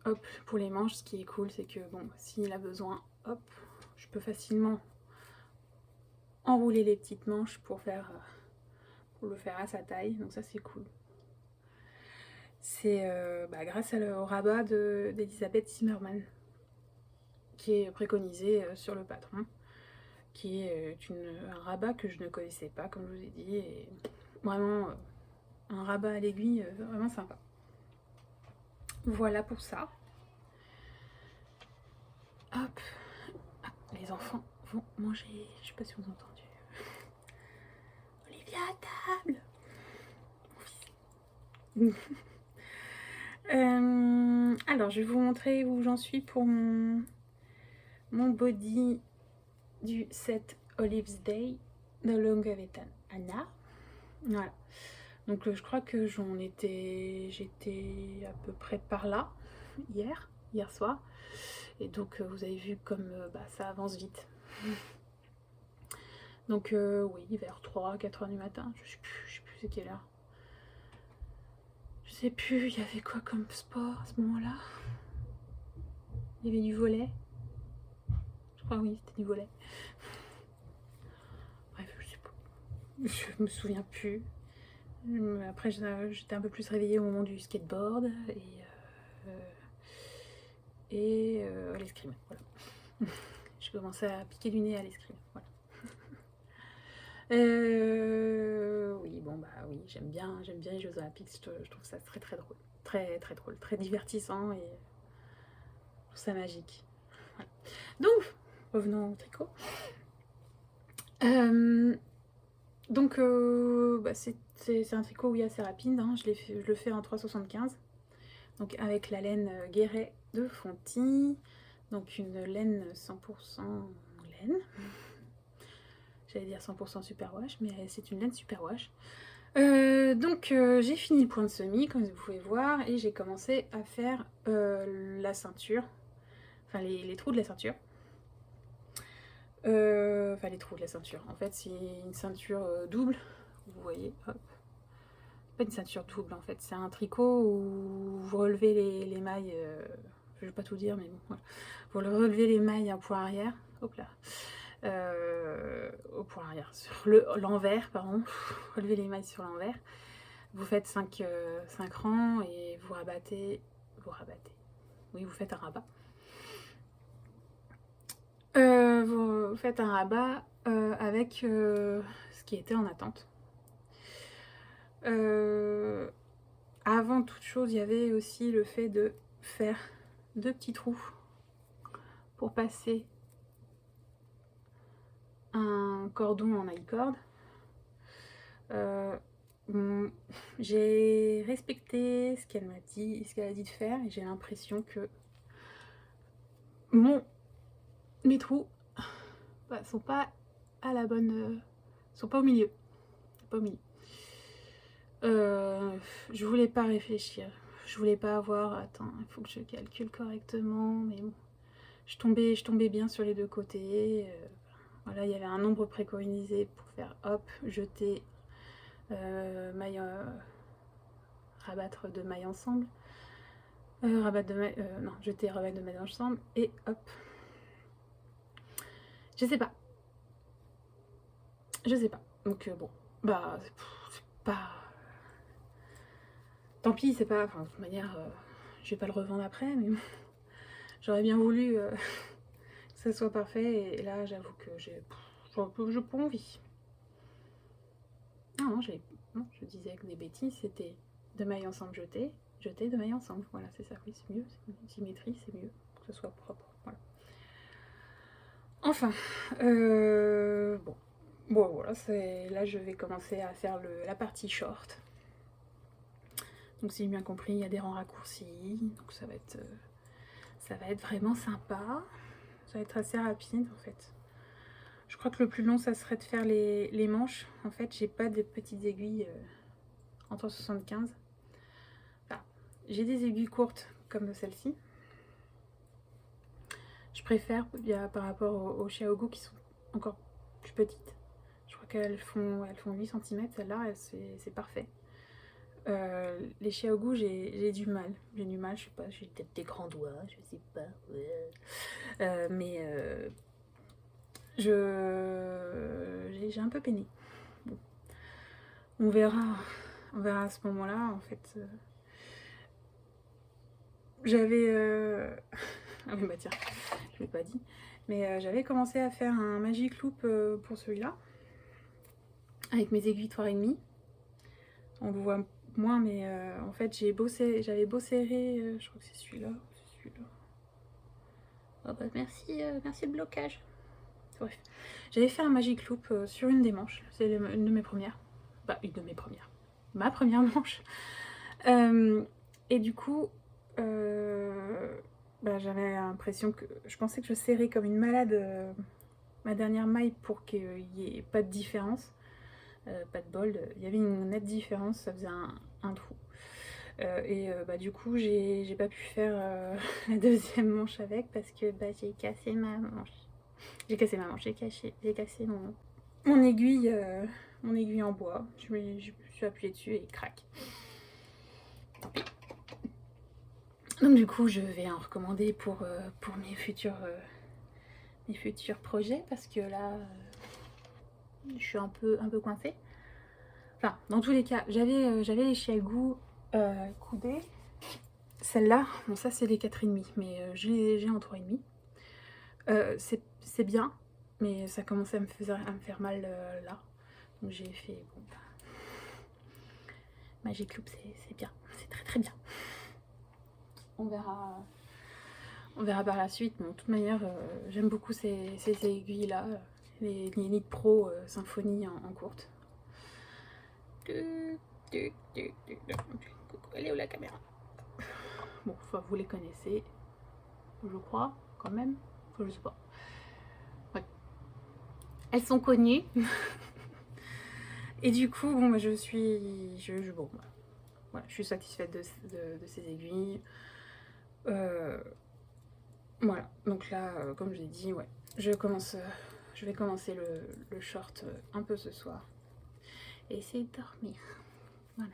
hop, pour les manches, ce qui est cool, c'est que bon, s'il a besoin, hop, je peux facilement enrouler les petites manches pour le faire à sa taille. Donc ça, c'est cool. C'est grâce au rabat d'Elisabeth Zimmermann qui est préconisé sur le patron, qui est un rabat que je ne connaissais pas, comme je vous ai dit, et vraiment un rabat à l'aiguille vraiment sympa. Voilà pour ça. Hop. Ah, les enfants vont manger. Je sais pas si vous avez entendu. Olivia à table. Alors, je vais vous montrer où j'en suis pour mon body du set Olive's Day de Longavetan Anna. Voilà. Donc je crois que j'étais à peu près par là hier soir. Et donc vous avez vu comme ça avance vite. Donc oui, vers 3-4 heures du matin, je sais plus c'est quelle heure. Je sais plus, il y avait quoi comme sport à ce moment-là? Il y avait du volley. Je crois oui, c'était du volley. Bref, je sais pas. Je me souviens plus. Après, j'étais un peu plus réveillée au moment du skateboard et à l'escrime. Voilà. Je commençais à piquer du nez à l'escrime. Voilà. Oui, bon oui, j'aime bien les Jeux Olympiques. Je trouve ça très drôle, très drôle, très divertissant et je trouve ça magique. Voilà. Donc, revenons au tricot. Donc, bah, c'est un tricot, oui, assez rapide, hein. Je le fais en 3,75. Donc avec la laine Guéret de Fonty, donc une laine 100% laine. J'allais dire 100% superwash, mais c'est une laine superwash. Donc j'ai fini le point de semis, comme vous pouvez voir, et j'ai commencé à faire la ceinture, enfin les trous de la ceinture. Enfin les trous de la ceinture, en fait c'est une ceinture double, vous voyez, hop. Pas une ceinture double en fait, c'est un tricot où vous relevez les mailles, je vais pas tout dire mais bon, voilà. Vous relevez les mailles à point arrière, hop là, au point arrière, sur l'envers, pardon, relevez les mailles sur l'envers, vous faites 5 rangs et vous rabattez, oui vous faites un rabat. Vous faites un rabat avec ce qui était en attente. Avant toute chose, il y avait aussi le fait de faire 2 petits trous pour passer un cordon en I-cord. J'ai respecté ce qu'elle m'a dit, ce qu'elle a dit de faire, et j'ai l'impression que mes trous sont pas à la bonne, sont pas au milieu, pas au milieu. Je voulais pas réfléchir, je voulais pas avoir, attends, il faut que je calcule correctement, mais bon, je tombais bien sur les deux côtés. Voilà, il y avait un nombre préconisé pour faire hop, jeter, maille, rabattre 2 mailles ensemble, rabattre 2 mailles, non, jeter, rabattre 2 mailles ensemble, et hop. Je sais pas. Donc bon, bah, c'est pas... Tant pis, c'est pas... Enfin, de toute manière, je vais pas le revendre après, mais bon, j'aurais bien voulu que ça soit parfait, et là, j'avoue que j'ai pas envie. Non, je disais que des bêtises, c'était 2 mailles ensemble jetées, 2 mailles ensemble, voilà, c'est ça, oui, c'est mieux, c'est une symétrie, c'est mieux, pour que ce soit propre, voilà. Enfin, bon, voilà, là je vais commencer à faire la partie short. Donc si j'ai bien compris, il y a des rangs raccourcis, donc ça va être vraiment sympa, ça va être assez rapide en fait. Je crois que le plus long, ça serait de faire les manches. En fait, j'ai pas de petites aiguilles en 3,75. Enfin, j'ai des aiguilles courtes comme celle-ci. Je préfère par rapport aux Xiaogu qui sont encore plus petites. Je crois qu'elles font 8 cm, celle-là, c'est parfait. Les Xiaogu, j'ai du mal. Je sais pas, j'ai peut-être des grands doigts, je sais pas. Mais j'ai un peu peiné. Bon. On verra à ce moment-là, en fait. J'avais... ah oui, bah tiens, je l'ai pas dit. Mais j'avais commencé à faire un Magic Loop pour celui-là. Avec mes aiguilles 3,5. On le voit moins, mais en fait, j'avais beau serrer... je crois que c'est celui-là. Oh bah merci le blocage. Bref, j'avais fait un Magic Loop sur une des manches. C'est une de mes premières. Bah, une de mes premières. Ma première manche. Et du coup, bah, j'avais l'impression que... Je pensais que je serrais comme une malade ma dernière maille pour qu'il n'y ait pas de différence. Pas de bol. Il y avait une nette différence, ça faisait un trou. Bah, du coup, j'ai pas pu faire la deuxième manche avec parce que bah, j'ai cassé ma manche. J'ai cassé mon aiguille en bois. Je me suis appuyée dessus et crac. Tant pis. Donc du coup, je vais en recommander pour mes futurs projets parce que là, je suis un peu coincée. Enfin, dans tous les cas, j'avais les Xiaogu coudées. Celle-là, bon ça c'est les 4,5, mais j'ai en 3,5. C'est bien, mais ça commençait à me faire mal là. Donc j'ai fait, bon, bah, Magic Loop c'est bien, c'est très très bien. On On verra par la suite, mais de toute manière, j'aime beaucoup ces aiguilles-là, les Nit Pro Symphonie en courte. Elle est où la caméra? Bon, enfin, vous les connaissez, je crois, quand même. Enfin, je sais pas. Ouais. Elles sont connues. Et du coup, bon, je suis... bon, voilà, je suis satisfaite de ces aiguilles. Voilà, donc là, comme je l'ai dit, ouais, je vais commencer le short un peu ce soir. Et essayer de dormir. Voilà.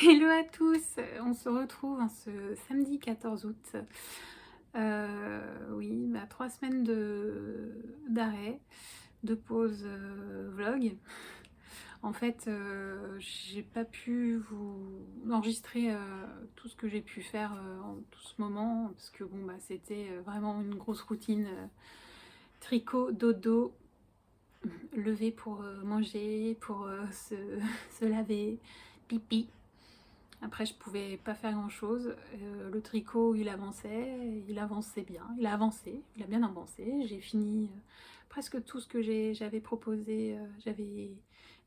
Hello à tous, on se retrouve ce samedi 14 août. Oui, 3 semaines d'arrêt, de pause vlog. En fait, j'ai pas pu vous enregistrer tout ce que j'ai pu faire en tout ce moment, parce que bon, c'était vraiment une grosse routine. Tricot, dodo, lever pour manger, pour se laver, pipi. Après, je pouvais pas faire grand chose. Le tricot, il avançait bien. Il a bien avancé. J'ai fini presque tout ce que j'avais proposé, j'avais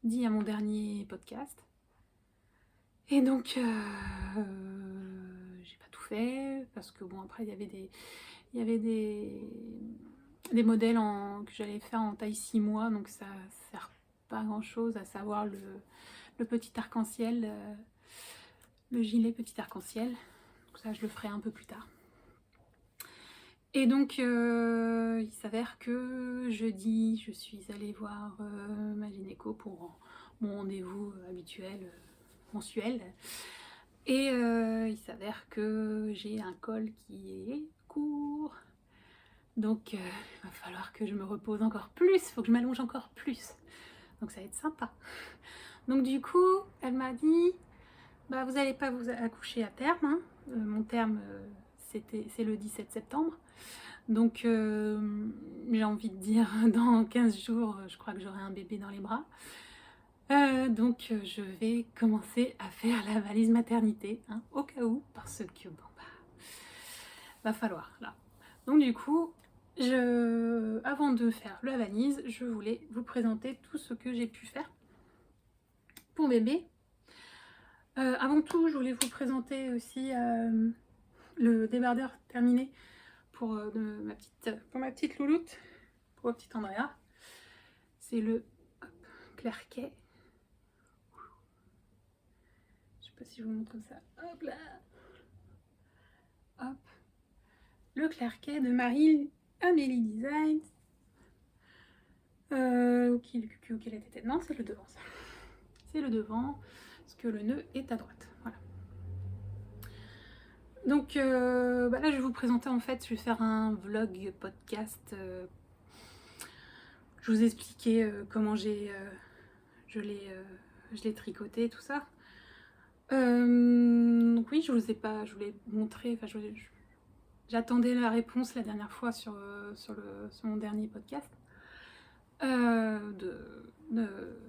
dit à mon dernier podcast. Et donc, j'ai pas tout fait parce que bon, après, il y avait des modèles que j'allais faire en taille 6 mois, donc ça sert pas grand chose, à savoir le petit arc-en-ciel. Le gilet petit arc-en-ciel, donc ça je le ferai un peu plus tard. Et donc il s'avère que jeudi je suis allée voir ma gynéco pour mon rendez-vous habituel, mensuel, et il s'avère que j'ai un col qui est court, donc il va falloir que je me repose encore plus, il faut que je m'allonge encore plus, donc ça va être sympa. Donc du coup elle m'a dit: vous n'allez pas vous accoucher à terme, hein. Mon terme c'est le 17 septembre, donc j'ai envie de dire dans 15 jours je crois que j'aurai un bébé dans les bras, donc je vais commencer à faire la valise maternité, hein, au cas où, parce que bon va falloir là. Donc du coup avant de faire la valise, je voulais vous présenter tout ce que j'ai pu faire pour bébé. Avant tout, je voulais vous présenter aussi le débardeur terminé pour ma petite louloute, pour ma petite Andrea. C'est le Clerquet. Je sais pas si je vous montre comme ça. Hop là. Hop. Le Clerquet de Marie-Amélie Design. Qui la tête? Non, c'est le devant ça. C'est le devant, parce que le nœud est à droite. Voilà. Donc là je vais vous présenter, en fait, je vais faire un vlog podcast. Je vous ai expliqué comment je l'ai tricoté, tout ça. Donc oui, je voulais montrer, enfin j'attendais la réponse la dernière fois sur mon dernier podcast. de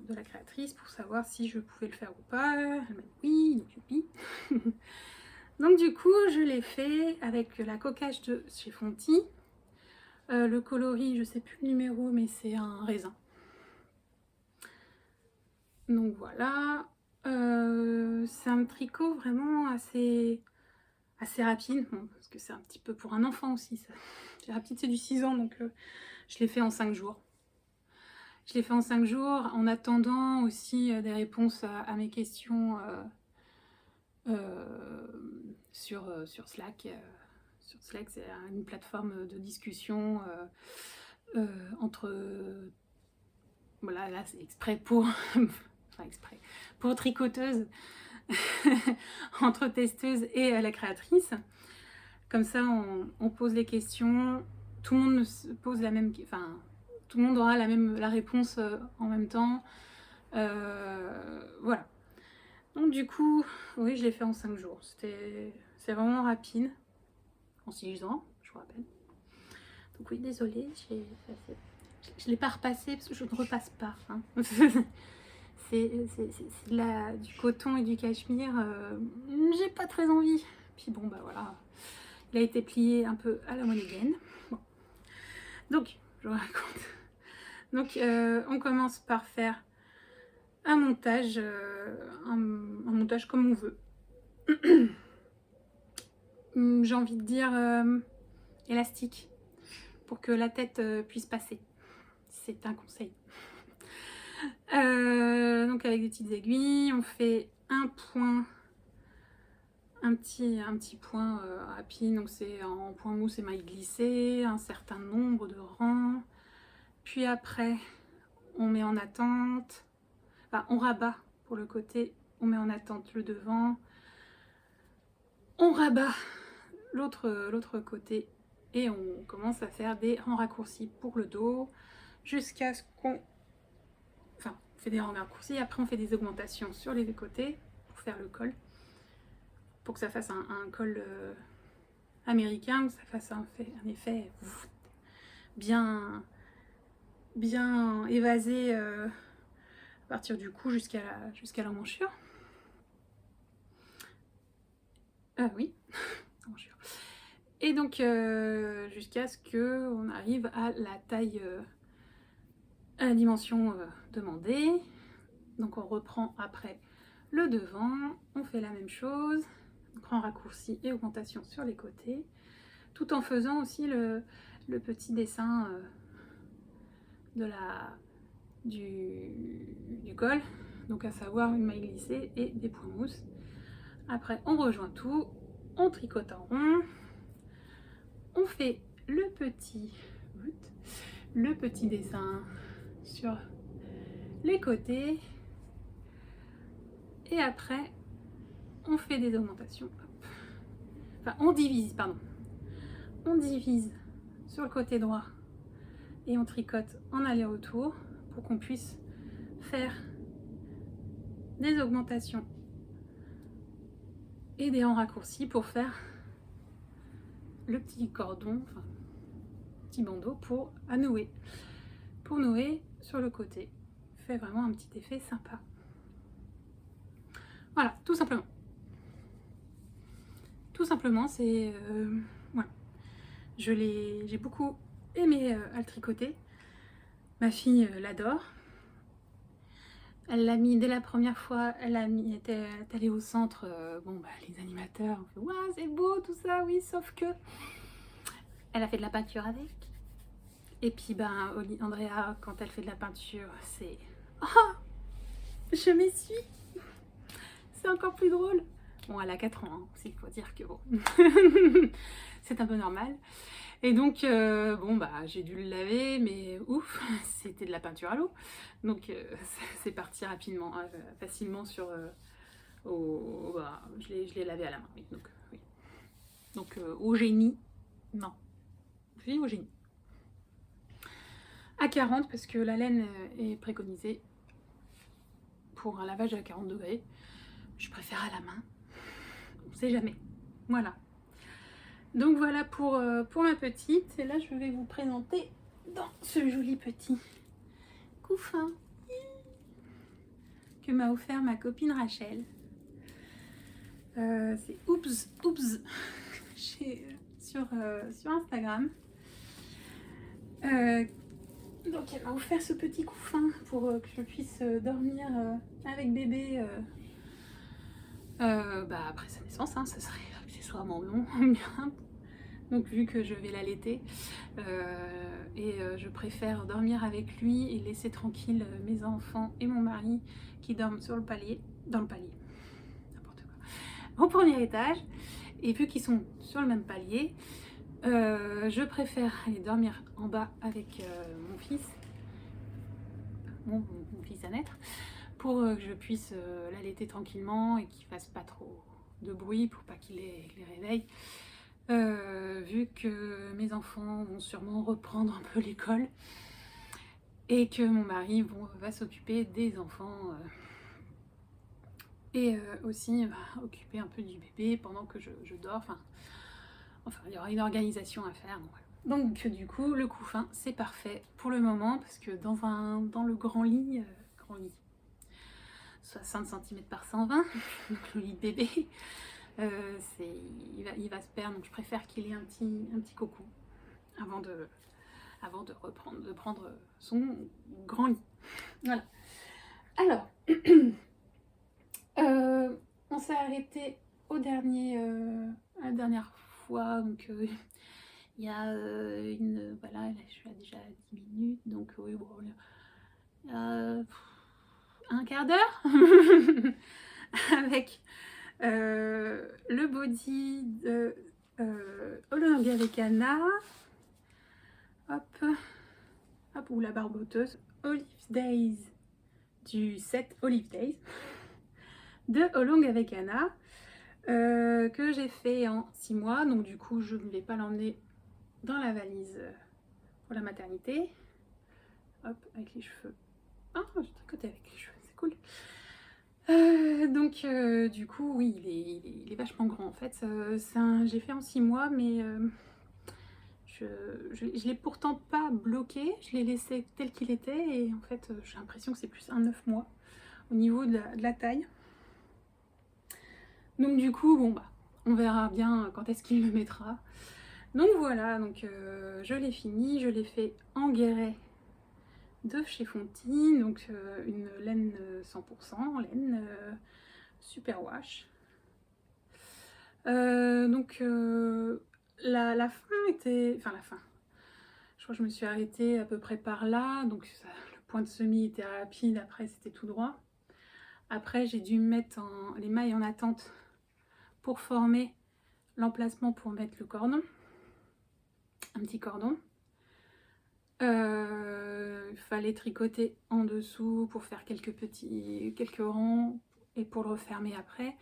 la créatrice pour savoir si je pouvais le faire ou pas. Elle m'a dit oui, donc youpi. Donc du coup, je l'ai fait avec la coquage de chez Fonty. Le coloris, je sais plus le numéro, mais c'est un raisin. Donc voilà. C'est un tricot vraiment assez rapide, bon, parce que c'est un petit peu pour un enfant aussi. C'est rapide, c'est du 6 ans, donc je l'ai fait en 5 jours. Je l'ai fait en 5 jours, en attendant aussi des réponses à mes questions sur Slack. Sur Slack, c'est une plateforme de discussion entre... Voilà, là c'est exprès pour... enfin exprès, pour tricoteuses, entre testeuse et la créatrice. Comme ça, on pose les questions, tout le monde pose la même... Enfin, tout le monde aura la réponse en même temps. Voilà. Donc du coup, oui, je l'ai fait en 5 jours. C'est vraiment rapide. En 6 ans, je vous rappelle. Donc oui, désolée, je ne l'ai pas repassé parce que je ne repasse pas. Hein. C'est du coton et du cachemire. J'ai pas très envie. Puis bon, bah voilà. Il a été plié un peu à la monégaine. Bon. Donc, je vous raconte. Donc, on commence par faire un montage, un montage comme on veut. J'ai envie de dire élastique pour que la tête puisse passer. C'est un conseil. Donc avec des petites aiguilles, on fait un point, un petit point rapide. Donc c'est en point mousse et maille glissée, un certain nombre de rangs. Puis après, on met en attente. Enfin, on rabat pour le côté, on met en attente le devant. On rabat l'autre côté et on commence à faire des rangs raccourcis pour le dos jusqu'à ce qu'on... Enfin, on fait des rangs raccourcis, après on fait des augmentations sur les deux côtés pour faire le col, pour que ça fasse un col américain, que ça fasse un effet bien évasé à partir du cou jusqu'à l'emmanchure. Oui, l'emmanchure. Et donc jusqu'à ce qu'on arrive à la taille, à la dimension demandée. Donc on reprend après le devant, on fait la même chose, grand raccourci et augmentation sur les côtés, tout en faisant aussi le petit dessin du col, donc à savoir une maille glissée et des points mousse. Après on rejoint tout, on tricote en rond, on fait le petit dessin sur les côtés et après on fait des augmentations. Enfin, on divise sur le côté droit et on tricote en aller-retour pour qu'on puisse faire des augmentations et des rangs raccourcis pour faire le petit cordon, enfin petit bandeau pour nouer. Pour nouer sur le côté. Fait vraiment un petit effet sympa. Voilà, tout simplement. Tout simplement, c'est... voilà. J'ai beaucoup aimé à le tricoter. Ma fille l'adore. Elle l'a mis dès la première fois, elle était allée au centre, bon bah les animateurs ont fait « Waouh, c'est beau tout ça, oui, sauf que... » Elle a fait de la peinture avec. Et puis ben Andrea, quand elle fait de la peinture, c'est « Oh, je m'essuie !» C'est encore plus drôle. Bon, elle a 4 ans, hein, aussi, il faut dire que bon, c'est un peu normal. Et donc, bon, bah, j'ai dû le laver, mais ouf, c'était de la peinture à l'eau. Donc, c'est parti rapidement, facilement sur... bah, je l'ai lavé à la main, oui. Donc, oui. Donc au génie, non. Je dis au génie. À 40, parce que la laine est préconisée pour un lavage à 40 degrés. Je préfère à la main. On sait jamais. Voilà. Donc voilà pour ma petite. Et là, je vais vous présenter dans ce joli petit couffin que m'a offert ma copine Rachel. C'est Oops sur Instagram. Donc elle m'a offert ce petit couffin pour que je puisse dormir avec bébé après sa naissance, hein, ça serait accessoirement bien. Donc vu que je vais l'allaiter je préfère dormir avec lui et laisser tranquille mes enfants et mon mari qui dorment sur le palier, n'importe quoi, au premier étage. Et vu qu'ils sont sur le même palier, je préfère aller dormir en bas avec mon fils, mon fils à naître, pour que je puisse l'allaiter tranquillement et qu'il fasse pas trop de bruit pour pas qu'il les réveille. Vu que mes enfants vont sûrement reprendre un peu l'école et que mon mari va s'occuper des enfants et aussi occuper un peu du bébé pendant que je dors. Enfin, il y aura une organisation à faire. Donc du coup, le couffin, c'est parfait pour le moment parce que dans le grand lit 60 cm par 120, donc le lit de bébé, il va se perdre, donc je préfère qu'il ait un petit cocon avant de prendre son grand lit. Voilà. Alors, on s'est arrêté la dernière fois, donc il y a voilà, là, je suis déjà à 10 minutes, donc oui, bon, un quart d'heure avec le body de Olonga avec Anna, hop, ou la barboteuse, Olive Days, du set Olive Days de Olong avec Anna, que j'ai fait en 6 mois, donc du coup je ne vais pas l'emmener dans la valise pour la maternité. Hop, avec les cheveux. Ah, j'ai tricoté avec les cheveux, c'est cool. Donc du coup oui, il est vachement grand en fait. J'ai fait en 6 mois, mais je l'ai pourtant pas bloqué, je l'ai laissé tel qu'il était, et en fait j'ai l'impression que c'est plus un 9 mois au niveau de la taille. Donc du coup bon on verra bien quand est-ce qu'il le mettra. Donc voilà, donc je l'ai fini, je l'ai fait en guéret de chez Fonty, donc une laine 100%, laine super wash. Donc la fin était... Enfin la fin. Je crois que je me suis arrêtée à peu près par là, donc le point de semis était rapide, après c'était tout droit. Après j'ai dû mettre les mailles en attente pour former l'emplacement pour mettre le cordon. Un petit cordon. Il fallait tricoter en dessous pour faire quelques rangs et pour le refermer après,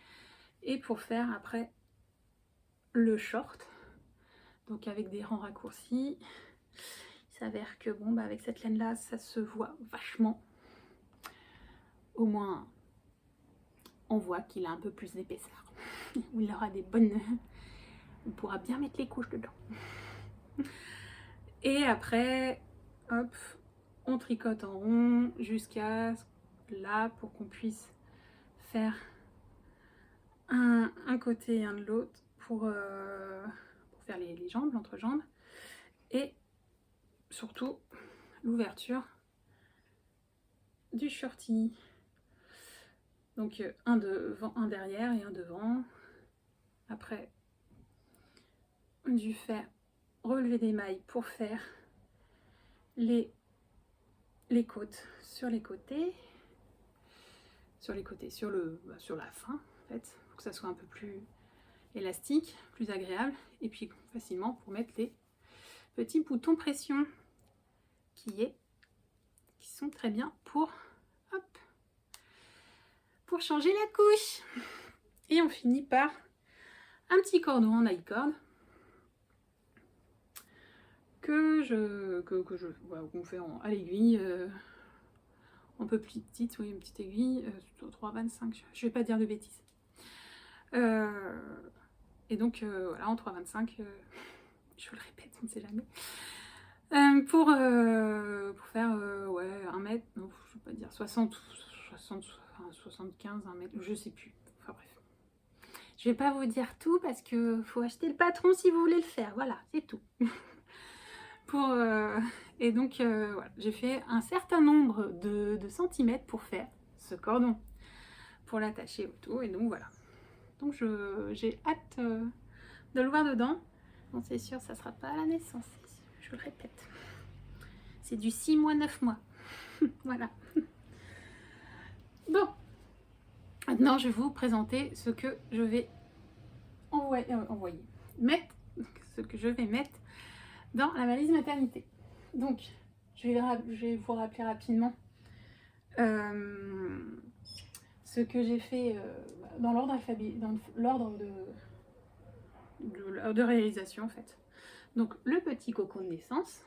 et pour faire après le short, donc avec des rangs raccourcis. Il s'avère que bon avec cette laine là ça se voit vachement, au moins on voit qu'il a un peu plus d'épaisseur, il aura des bonnes, on pourra bien mettre les couches dedans. Et après hop, on tricote en rond jusqu'à là pour qu'on puisse faire un côté et un de l'autre pour faire les jambes, l'entrejambe, et surtout l'ouverture du shorty. Donc un devant, un derrière et un devant. Après, on a dû faire relever des mailles pour faire les côtes sur les côtés, sur la fin en fait, pour que ça soit un peu plus élastique, plus agréable, et puis facilement pour mettre les petits boutons pression qui sont très bien pour changer la couche. Et on finit par un petit cordon en I-cord qu'on fait à l'aiguille, un peu plus petite, oui, une petite aiguille, 3,25, je vais pas dire de bêtises. Et donc voilà, en 3,25, je le répète, on ne sait jamais, pour faire 1 mètre, non, enfin, 75, 1 mètre, je sais plus. Enfin bref. Je vais pas vous dire tout parce que faut acheter le patron si vous voulez le faire. Voilà, c'est tout. Et donc, voilà, j'ai fait un certain nombre de centimètres pour faire ce cordon, pour l'attacher autour. Et donc voilà. Donc j'ai hâte de le voir dedans. Bon, c'est sûr, ça sera pas à la naissance, je le répète. C'est du 6 mois, 9 mois. Voilà. Bon. Maintenant, je vais vous présenter ce que je vais mettre, ce que je vais mettre dans la valise maternité. Donc, je vais vous rappeler rapidement ce que j'ai fait dans l'ordre de réalisation en fait. Donc, le petit cocon de naissance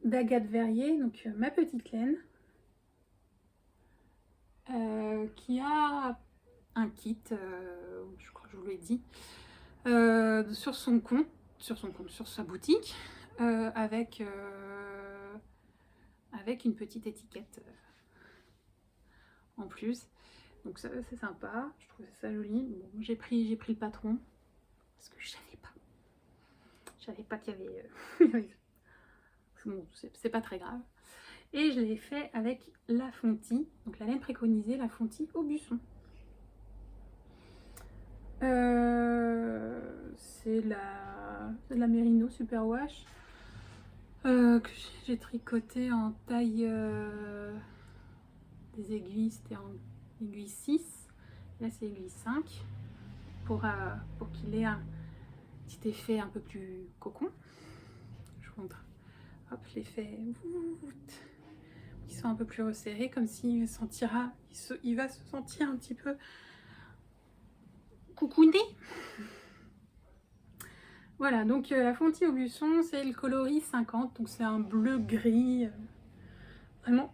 d'Agathe Verrier, donc ma petite laine, qui a un kit, je crois que je vous l'ai dit, sur sa boutique, avec une petite étiquette en plus. Donc ça c'est sympa, je trouvais ça joli. Bon, j'ai pris le patron parce que je savais pas qu'il y avait bon, c'est pas très grave. Et je l'ai fait avec la Fonty, donc la laine préconisée, la Fonty Aubusson. C'est de la Merino Superwash que j'ai tricoté en taille des aiguilles, c'était en aiguille 6, là c'est aiguille 5 pour qu'il ait un petit effet un peu plus cocon. Je vous montre, hop, l'effet, ils sont un peu plus resserrés, comme s'il sentira, il va se sentir un petit peu coucouné. Voilà, donc la Fonty Aubusson, c'est le coloris 50, donc c'est un bleu gris, vraiment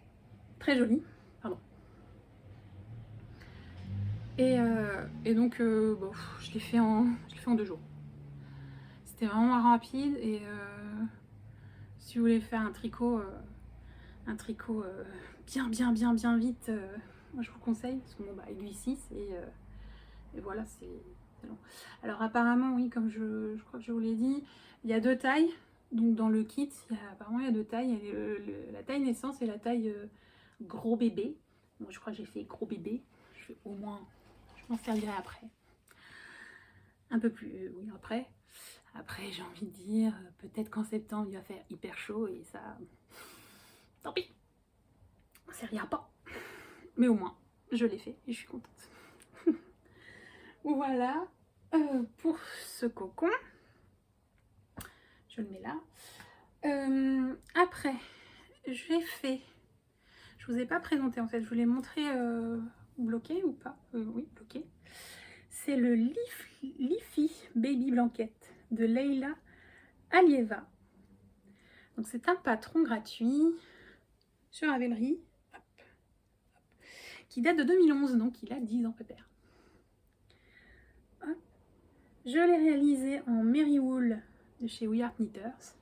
très joli. Pardon. Et donc, bon, je l'ai fait en 2 jours. C'était vraiment rapide et si vous voulez faire un tricot bien vite, moi je vous conseille, parce que bon, bah, aiguille 6 et voilà, c'est long. Alors apparemment, oui, comme je crois que je vous l'ai dit, il y a 2 tailles. Donc dans le kit, apparemment il y a 2 tailles. Il y a la taille naissance et la taille gros bébé. Moi je crois que j'ai fait gros bébé. Je vais au moins, je m'en servirai après. Un peu plus, oui, après. Après, j'ai envie de dire, peut-être qu'en septembre, il va faire hyper chaud et ça... Tant pis, on ne servira pas. Mais au moins, je l'ai fait et je suis contente. Voilà pour ce cocon. Je le mets là. Après, j'ai fait... Je vous ai pas présenté en fait, je vous l'ai montré bloqué ou pas oui, bloqué. C'est le Leafy Baby Blanket de Leila Alieva. Donc c'est un patron gratuit sur Ravelry qui date de 2011, donc il a 10 ans pépère. Je l'ai réalisé en Meriwool de chez We Art Knitters.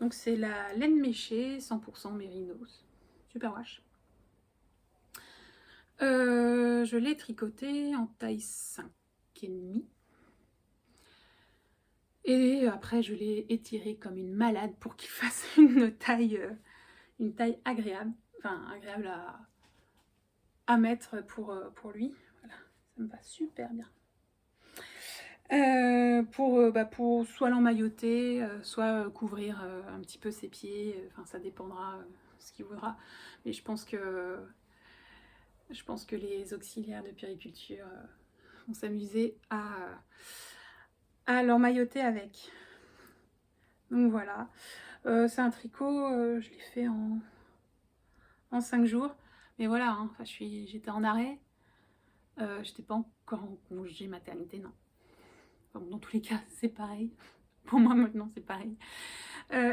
Donc c'est la laine méchée 100% mérinos. Superwash. Je l'ai tricoté en taille 5,5. Et après je l'ai étiré comme une malade pour qu'il fasse une taille agréable. Enfin agréable à mettre pour lui. Voilà, ça me va super bien. Pour soit l'emmailloter, soit couvrir un petit peu ses pieds, enfin ça dépendra ce qu'il voudra, mais je pense que les auxiliaires de puériculture vont s'amuser à l'emmailloter avec. Donc voilà, c'est un tricot, je l'ai fait en 5 jours, mais voilà, hein, j'étais en arrêt, j'étais pas encore en congé maternité, non. Dans tous les cas, c'est pareil. Pour moi, maintenant, c'est pareil.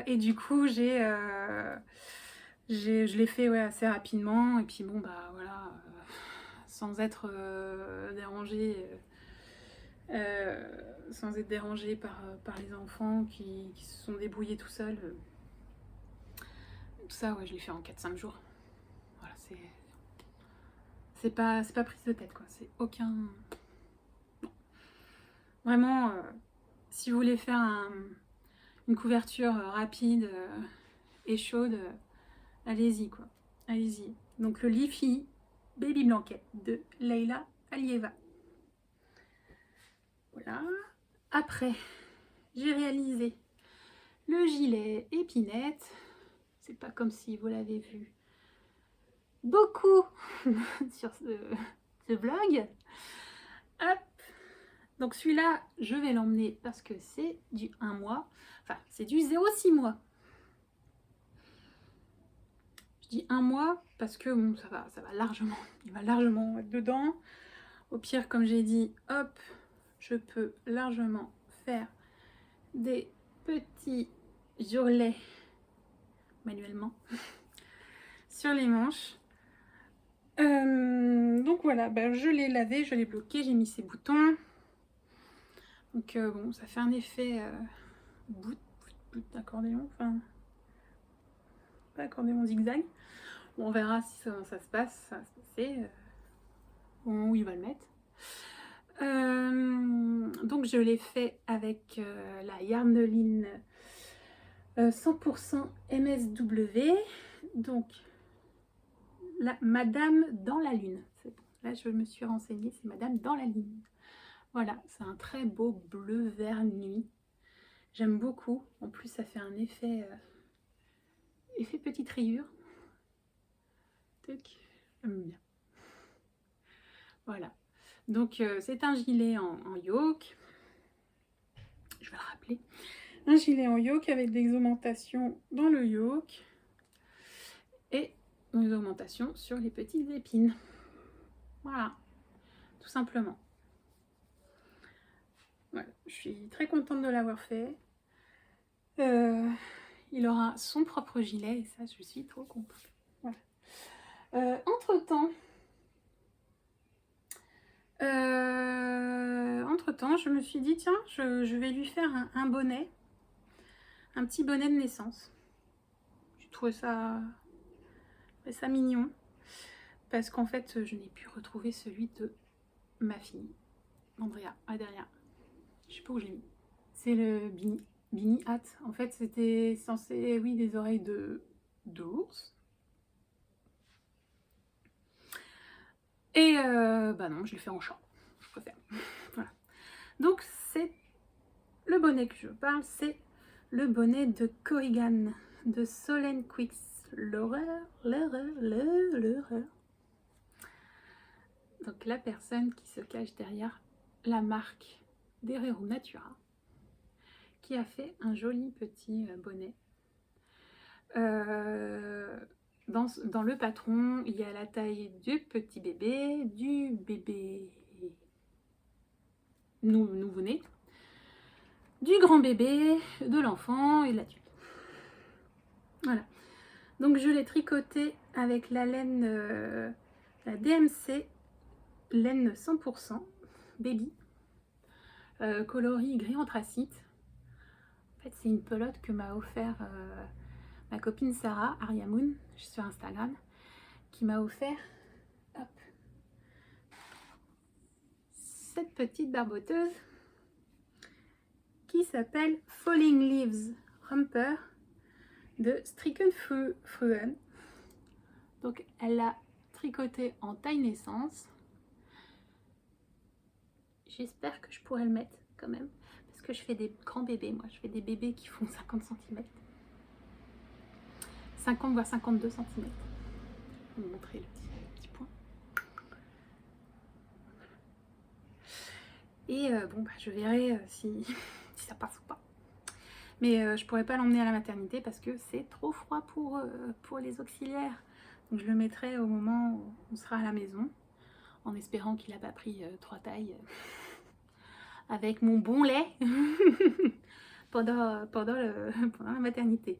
Et du coup, je l'ai fait ouais, assez rapidement. Et puis bon, bah voilà, sans être dérangée, par les enfants qui se sont débrouillés tout seuls. Tout ça, ouais, je l'ai fait en 4-5 jours. Voilà, c'est pas prise de tête, quoi. C'est aucun... Bon. Vraiment, si vous voulez faire une couverture rapide et chaude, allez-y, quoi. Allez-y. Donc le Leafy Baby Blanket de Leila Alieva. Voilà. Après, j'ai réalisé le gilet épinette. C'est pas comme si vous l'avez vu beaucoup sur ce blog. Hop. Donc celui-là, je vais l'emmener parce que c'est du 1 mois. Enfin, c'est du 0,6 mois. Je dis 1 mois parce que bon, ça va largement. Il va largement être dedans. Au pire, comme j'ai dit, hop, je peux largement faire des petits ourlets manuellement sur les manches. Donc voilà, ben, je l'ai lavé, je l'ai bloqué, j'ai mis ses boutons. Donc bon, ça fait un effet bout d'accordéon, enfin pas accordéon zigzag. Bon, on verra si ça se passe, ça va se passer au moment où il va le mettre. Donc je l'ai fait avec la Yarneline 100% MSW, donc la Madame dans la Lune. Bon. Là je me suis renseignée, c'est Madame dans la Lune. Voilà, c'est un très beau bleu vert nuit. J'aime beaucoup. En plus ça fait un effet petite rayure. J'aime bien. Voilà. Donc c'est un gilet en yoke. Je vais le rappeler. Un gilet en yoke avec des augmentations dans le yoke et une augmentation sur les petites épines. Voilà, tout simplement. Voilà, je suis très contente de l'avoir fait. Il aura son propre gilet et ça, je suis trop contente. Voilà. Entre-temps, je me suis dit, tiens, je vais lui faire un bonnet. Un petit bonnet de naissance. J'ai trouvé ça mignon. Parce qu'en fait, je n'ai pu retrouver celui de ma fille, Andrea, derrière. Je sais pas où je l'ai mis. C'est le Beanie Hat. En fait, c'était censé, oui, des oreilles d'ours. Et bah non, je l'ai fait en chat. Je préfère. Voilà. Donc, c'est le bonnet que je parle, c'est le bonnet de Corrigan, de Solène Quicks. L'horreur. Donc la personne qui se cache derrière la marque d'Herero Natura, qui a fait un joli petit bonnet. Dans le patron, il y a la taille du petit bébé, du bébé nouveau-né, du grand bébé, de l'enfant et de l'adulte. Voilà. Donc je l'ai tricoté avec la laine, la DMC, laine 100% baby, coloris gris anthracite. En fait, c'est une pelote que m'a offert ma copine Sarah Ariamoun sur Instagram, qui m'a offert cette petite barboteuse qui s'appelle Falling Leaves Romper de Stricken Fruen. Donc elle l'a tricoté en taille naissance. J'espère que je pourrai le mettre quand même, parce que je fais des grands bébés, moi je fais des bébés qui font 50 cm. 50 voire 52 cm. Je vais vous montrer le petit point. Et bon, bah, je verrai si ça passe ou pas. Mais je pourrais pas l'emmener à la maternité parce que c'est trop froid pour les auxiliaires. Donc je le mettrai au moment où on sera à la maison, en espérant qu'il n'a pas pris 3 tailles avec mon bon lait pendant la maternité.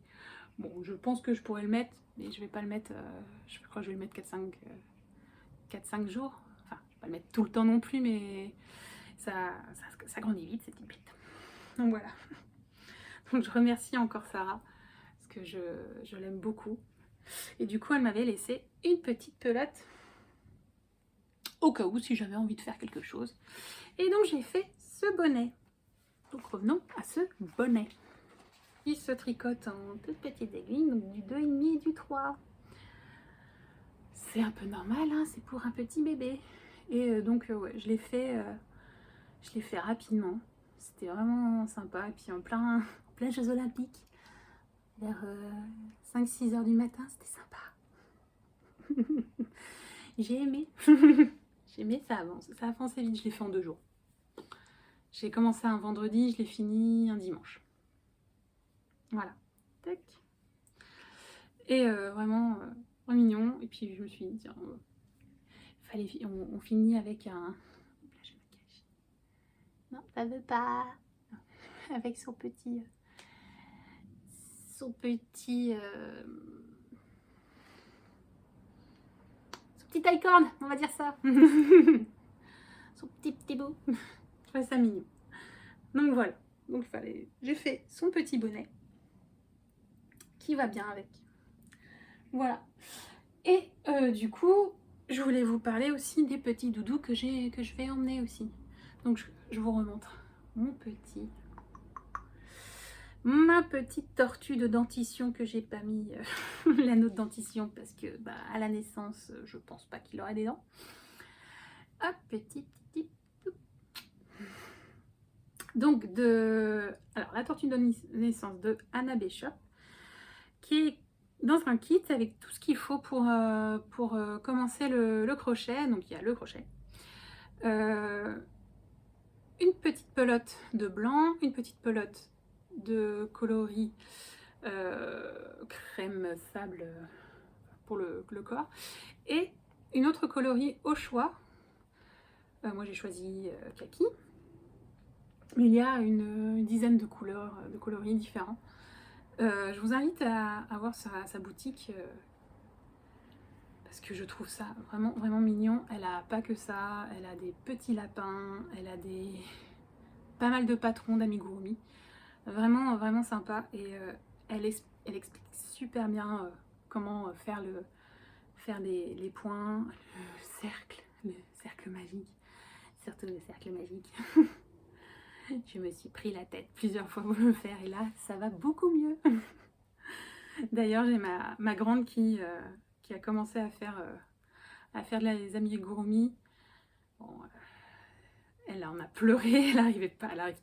Bon, je pense que je pourrais le mettre, mais je vais pas le mettre, je crois que je vais le mettre 4-5 jours. Enfin, je vais pas le mettre tout le temps non plus, mais ça grandit vite, cette petite bête. Donc voilà. Donc je remercie encore Sarah, parce que je l'aime beaucoup. Et du coup, elle m'avait laissé une petite pelote au cas où, si j'avais envie de faire quelque chose. Et donc, j'ai fait ce bonnet. Donc, revenons à ce bonnet. Il se tricote en toutes petites aiguilles, donc du 2,5 et du 3. C'est un peu normal, hein, c'est pour un petit bébé. Et donc, ouais, je l'ai fait rapidement. C'était vraiment sympa. Et puis, en plein Jeux Olympiques, vers 5-6 heures du matin, c'était sympa. J'ai aimé. J'ai aimé, ça avance. Ça a avancé vite, je l'ai fait en 2 jours. J'ai commencé un vendredi, je l'ai fini un dimanche. Voilà. Tac. Et vraiment mignon. Et puis je me suis dit, tiens, on finit avec un... Là, je me cache. Non, ça veut pas. Avec son petit... Son petit taille corne, on va dire ça. Son petit bout. Je trouvais ça mignon. Donc voilà. Donc j'ai fait son petit bonnet qui va bien avec. Voilà. Et du coup, je voulais vous parler aussi des petits doudous que je vais emmener aussi. Donc je vous remontre ma petite tortue de dentition que j'ai pas mis l'anneau de dentition parce que à la naissance, je pense pas qu'il aurait des dents. Hop, petit. Donc alors la tortue de naissance de Anna Bishop, qui est dans un kit avec tout ce qu'il faut pour commencer le crochet. Donc il y a le crochet, une petite pelote de blanc, une petite pelote de coloris crème sable pour le corps, et une autre coloris au choix. Moi j'ai choisi kaki. Il y a une dizaine de couleurs, de coloris différents. Je vous invite à voir sa boutique parce que je trouve ça vraiment mignon. Elle a pas que ça, elle a des petits lapins, elle a pas mal de patrons d'amigurumi. Vraiment sympa, et elle explique super bien comment faire les points, le cercle magique, surtout le cercle magique. Je me suis pris la tête plusieurs fois pour le faire et là ça va beaucoup mieux. D'ailleurs j'ai ma grande qui a commencé à faire les amigurumi. Bon, elle en a pleuré, elle arrive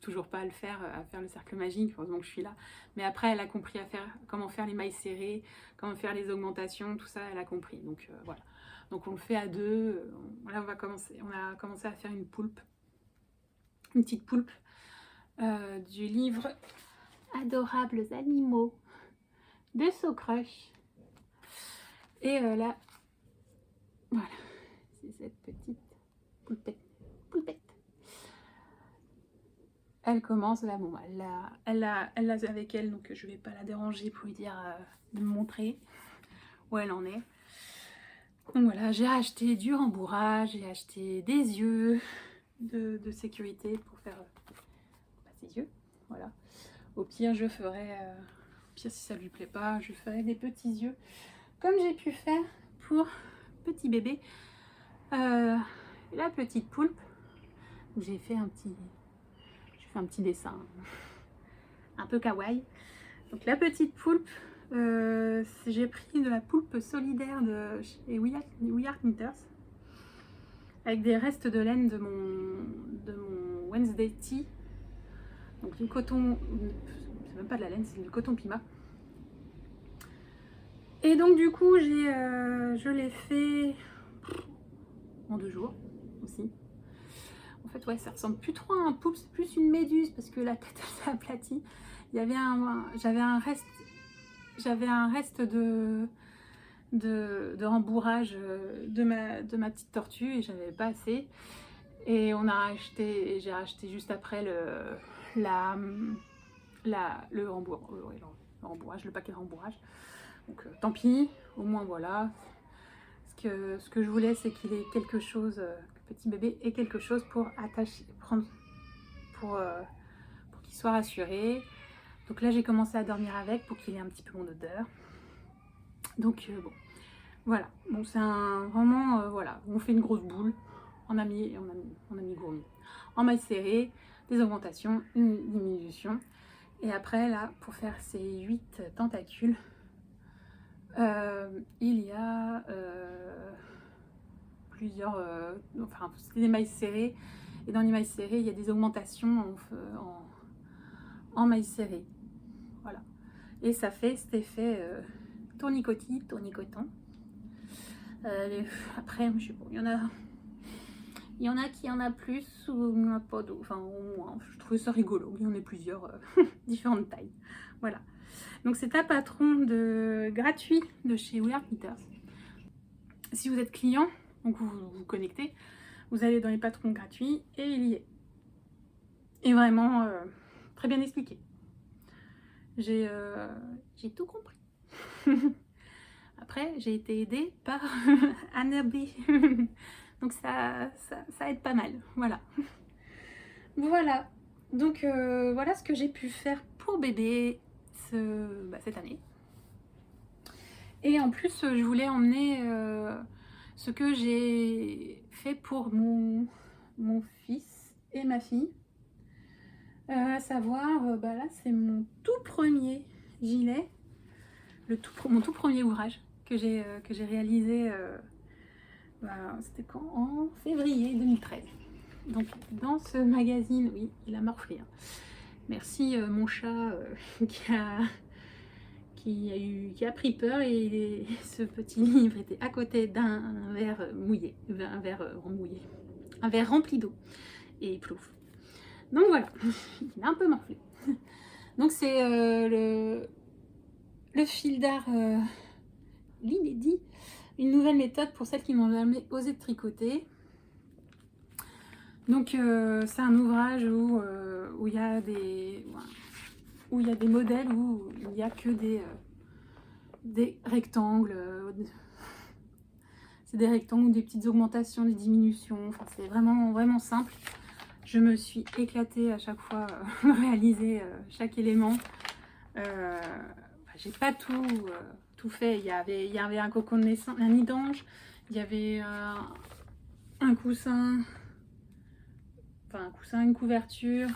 toujours pas à faire le cercle magique, heureusement que je suis là. Mais après elle a compris comment faire les mailles serrées, comment faire les augmentations, tout ça elle a compris. Donc voilà. Donc on le fait à deux. Là on a commencé à faire une petite poulpe du livre Adorables animaux de So Crush. Et là, voilà, c'est cette petite poulpette. Elle commence là, bon, elle l'a avec elle, donc je vais pas la déranger pour lui dire de me montrer où elle en est. Donc voilà, j'ai acheté du rembourrage, j'ai acheté des yeux de sécurité pour faire ses yeux. Voilà. Au pire, si ça lui plaît pas, je ferai des petits yeux comme j'ai pu faire pour petit bébé. La petite poulpe, j'ai fait un petit dessin un peu kawaii. Donc la petite poulpe, j'ai pris de la poulpe solidaire de chez We Are Kniters, avec des restes de laine de mon Wednesday Tea. Donc du coton, c'est même pas de la laine, c'est du coton Pima. Et donc du coup je l'ai fait en 2 jours aussi. En fait ouais, ça ressemble plus trop à un poulpe, c'est plus une méduse parce que la tête elle s'est aplatie. J'avais un reste de rembourrage de ma petite tortue et j'avais pas assez. Et j'ai racheté juste après le rembourrage, le paquet de rembourrage. Donc tant pis, au moins voilà. Ce que je voulais, c'est qu'il ait quelque chose, que petit bébé ait quelque chose pour attacher, pour qu'il soit rassuré. Donc là, j'ai commencé à dormir avec pour qu'il ait un petit peu mon odeur. Donc bon, voilà. Bon, c'est vraiment, voilà, on fait une grosse boule. On a mis gourmi. En maille serrée, des augmentations, une diminution. Et après, là, pour faire ces 8 tentacules, il y a plusieurs... enfin, c'est des mailles serrées. Et dans les mailles serrées, il y a des augmentations en mailles serrées. Voilà. Et ça fait cet effet tournicotis, tournicotant. Après, je sais pas, il y en a qui en a plus ou il n'y en a pas d'autres, enfin au moins, je trouvais ça rigolo, il y en a plusieurs différentes tailles. Voilà. Donc c'est un patron gratuit de chez We Are Knitters. Si vous êtes client, donc vous vous connectez, vous allez dans les patrons gratuits et il y est. Et vraiment très bien expliqué. J'ai tout compris. Après, j'ai été aidée par Annabelle. Donc ça aide pas mal. Voilà. Voilà. Donc voilà ce que j'ai pu faire pour bébé cette année. Et en plus, je voulais emmener ce que j'ai fait pour mon fils et ma fille. À savoir, là, c'est mon tout premier gilet, mon tout premier ouvrage que j'ai réalisé, c'était quand? En février 2013. Donc dans ce magazine, oui, il a morflé. Hein. Merci mon chat qui a pris peur et ce petit livre était à côté d'un verre mouillé, un verre rempli d'eau et plouf. Donc voilà, il a un peu morflé. Donc c'est le fil d'art l'inédit, une nouvelle méthode pour celles qui n'ont jamais osé de tricoter. Donc c'est un ouvrage où il y a des modèles où il n'y a que des rectangles. C'est des rectangles ou des petites augmentations, des diminutions. Enfin, c'est vraiment, vraiment simple. Je me suis éclatée à chaque fois à réaliser chaque élément. J'ai pas tout fait. Il y avait un cocon de naissance, un nid d'ange. Il y avait un coussin. Enfin, un coussin, une couverture.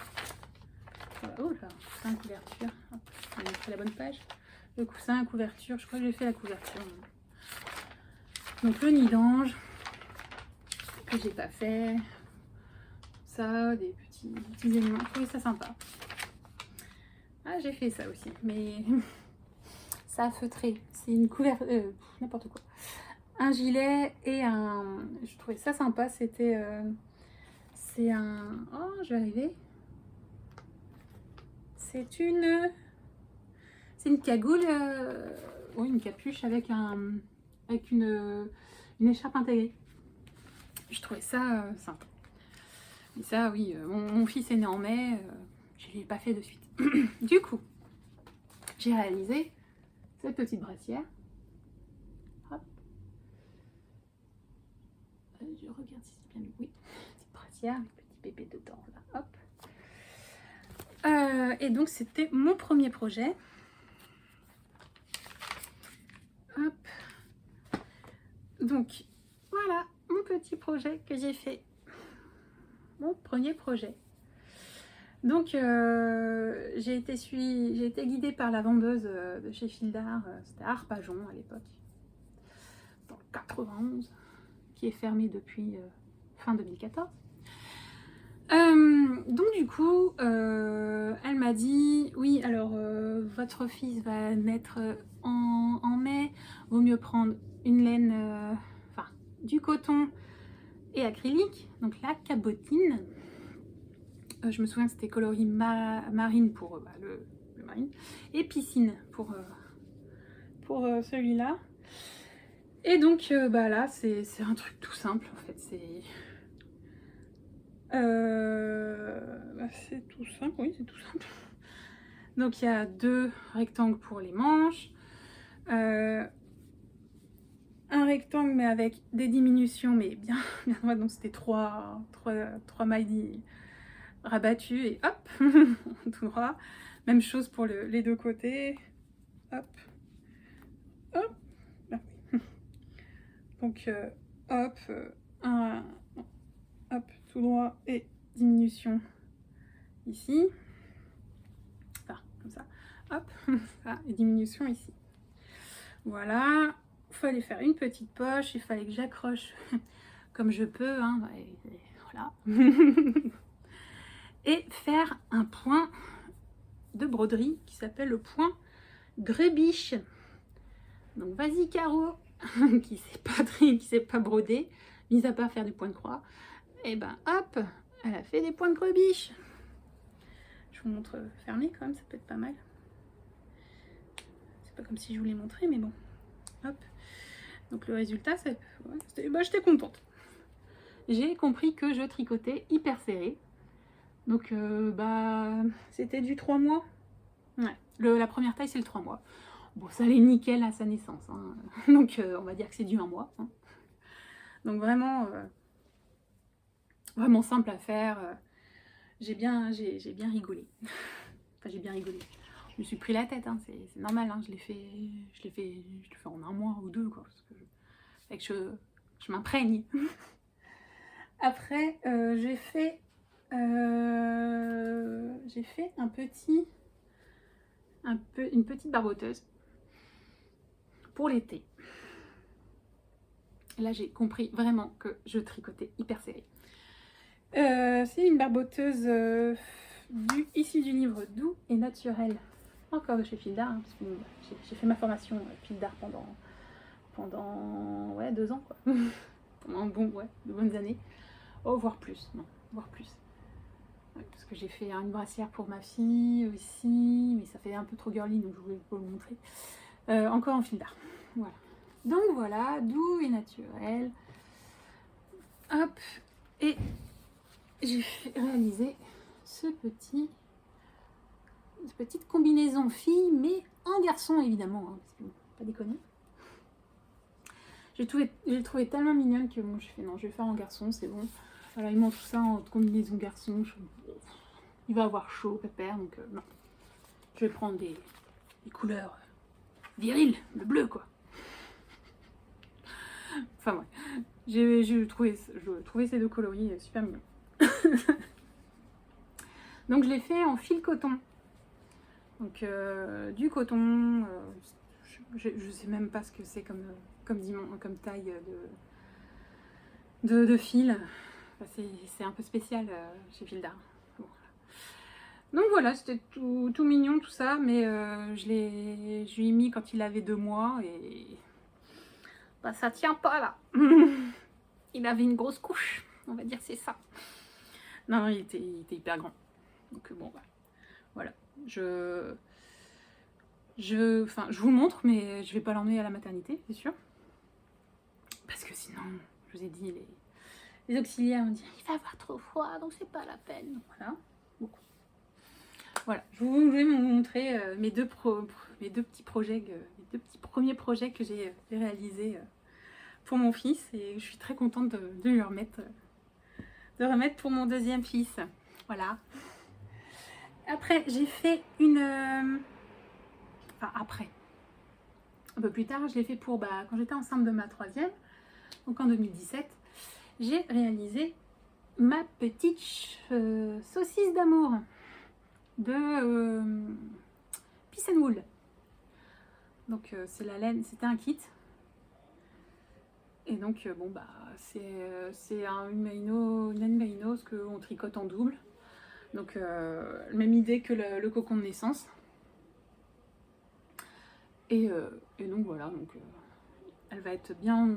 Oh là, coussin, couverture. Hop, on a fait la bonne page. Le coussin, couverture. Je crois que j'ai fait la couverture. Donc le nid d'ange que j'ai pas fait. Ça, des petits éléments. Je trouvais ça sympa. Ah, j'ai fait ça aussi, mais ça a feutré. C'est une couverture, n'importe quoi. Un gilet et un. Je trouvais ça sympa. C'était. C'est un. Oh, je vais arriver. C'est une cagoule, oui, une capuche avec une écharpe intégrée. Je trouvais ça sympa. Et ça, oui, mon fils est né en mai, je ne l'ai pas fait de suite. Du coup, j'ai réalisé cette petite brassière. Hop. Je regarde si c'est bien mis. Oui, petite brassière, avec petit bébé dedans. Là. Hop. Et donc, c'était mon premier projet. Hop. Donc, voilà mon petit projet que j'ai fait. Mon premier projet. Donc, j'ai été guidée par la vendeuse de chez Fil d'Art, c'était Arpajon à l'époque, dans le 91, qui est fermé depuis fin 2014. Donc du coup, elle m'a dit, oui, alors votre fils va naître en mai, vaut mieux prendre une laine, du coton et acrylique, donc la cabotine. Je me souviens que c'était coloris marine pour le marine et piscine pour celui-là. Et donc là, c'est un truc tout simple en fait. C'est tout simple, oui, c'est tout simple. Donc il y a 2 rectangles pour les manches, un rectangle mais avec des diminutions, mais bien droit. Donc c'était 3 mailles rabattues et hop, tout droit. Même chose pour les 2 côtés. Hop, hop, Donc hop, hop, tout droit et diminution ici. Enfin, comme ça. Hop, ça, et diminution ici. Voilà. Il fallait faire une petite poche. Il fallait que j'accroche comme je peux. Hein, et voilà. Et faire un point de broderie qui s'appelle le point Grébiche. Donc vas-y Caro, qui sait pas broder, mis à part faire des points de croix, et ben hop, elle a fait des points de Grébiche. Je vous montre fermé quand même, ça peut être pas mal. C'est pas comme si je vous l'ai montré, mais bon. Hop. Donc le résultat, c'est... Ouais, bah, j'étais contente. J'ai compris que je tricotais hyper serré. Donc bah c'était du 3 mois. Ouais. La première taille c'est le 3 mois. Bon, ça allait nickel à sa naissance. Hein. Donc on va dire que c'est du 1 mois. Hein. Donc vraiment, vraiment simple à faire. J'ai bien rigolé. Enfin j'ai bien rigolé. Je me suis pris la tête, hein. C'est normal. Hein. Je l'ai fait en 1 mois ou 2 quoi. Parce que je m'imprègne. Après j'ai fait une petite barboteuse pour l'été. Là j'ai compris vraiment que je tricotais hyper serré. C'est une barboteuse issue du livre Doux et naturel, encore de chez Fil d'Art, hein, parce que j'ai fait ma formation Fil d'Art pendant ouais, 2 ans quoi. Pendant de bonnes années. Oh, voire plus, non, voire plus. Ouais, parce que j'ai fait une brassière pour ma fille aussi, mais ça fait un peu trop girly, donc je voulais pas vous montrer. Encore en fil d'art. Voilà. Donc voilà, doux et naturel. Hop, et j'ai réalisé cette petite combinaison fille, mais en garçon évidemment, hein, parce que pas déconner. J'ai trouvé tellement mignonne que bon, je fais non, je vais faire en garçon, c'est bon. Voilà, il montre ça en combinaison garçon. Il va avoir chaud, pépère, donc non. Je vais prendre des couleurs viriles, le bleu quoi. Enfin ouais, j'ai trouvé ces 2 coloris super mignons. Donc je l'ai fait en fil coton. Donc du coton, je sais même pas ce que c'est comme taille de fil. Enfin, c'est un peu spécial chez Fil d'Art. Bon. Donc voilà, c'était tout mignon tout ça, mais je lui ai mis quand il avait 2 mois et bah, ça tient pas là. Il avait une grosse couche, on va dire c'est ça. Non, il était hyper grand. Donc bon, bah, voilà. Je vous montre, mais je vais pas l'emmener à la maternité, c'est sûr. Parce que sinon, je vous ai dit, les auxiliaires ont dit il va avoir trop froid, donc c'est pas la peine. Voilà. Bon. Voilà, je voulais vous montrer mes deux petits projets, les 2 petits premiers projets que j'ai réalisés pour mon fils, et je suis très contente de lui remettre, pour mon 2e fils. Voilà. Après, j'ai fait après, un peu plus tard, je l'ai fait pour quand j'étais enceinte de ma 3e, donc en 2017, j'ai réalisé ma petite saucisse d'amour de Peace and Wool. Donc c'est la laine, c'était un kit. Et donc bon bah c'est une laine merino, ce qu'on tricote en double. Donc même idée que le cocon de naissance. Et donc voilà, donc elle va être bien,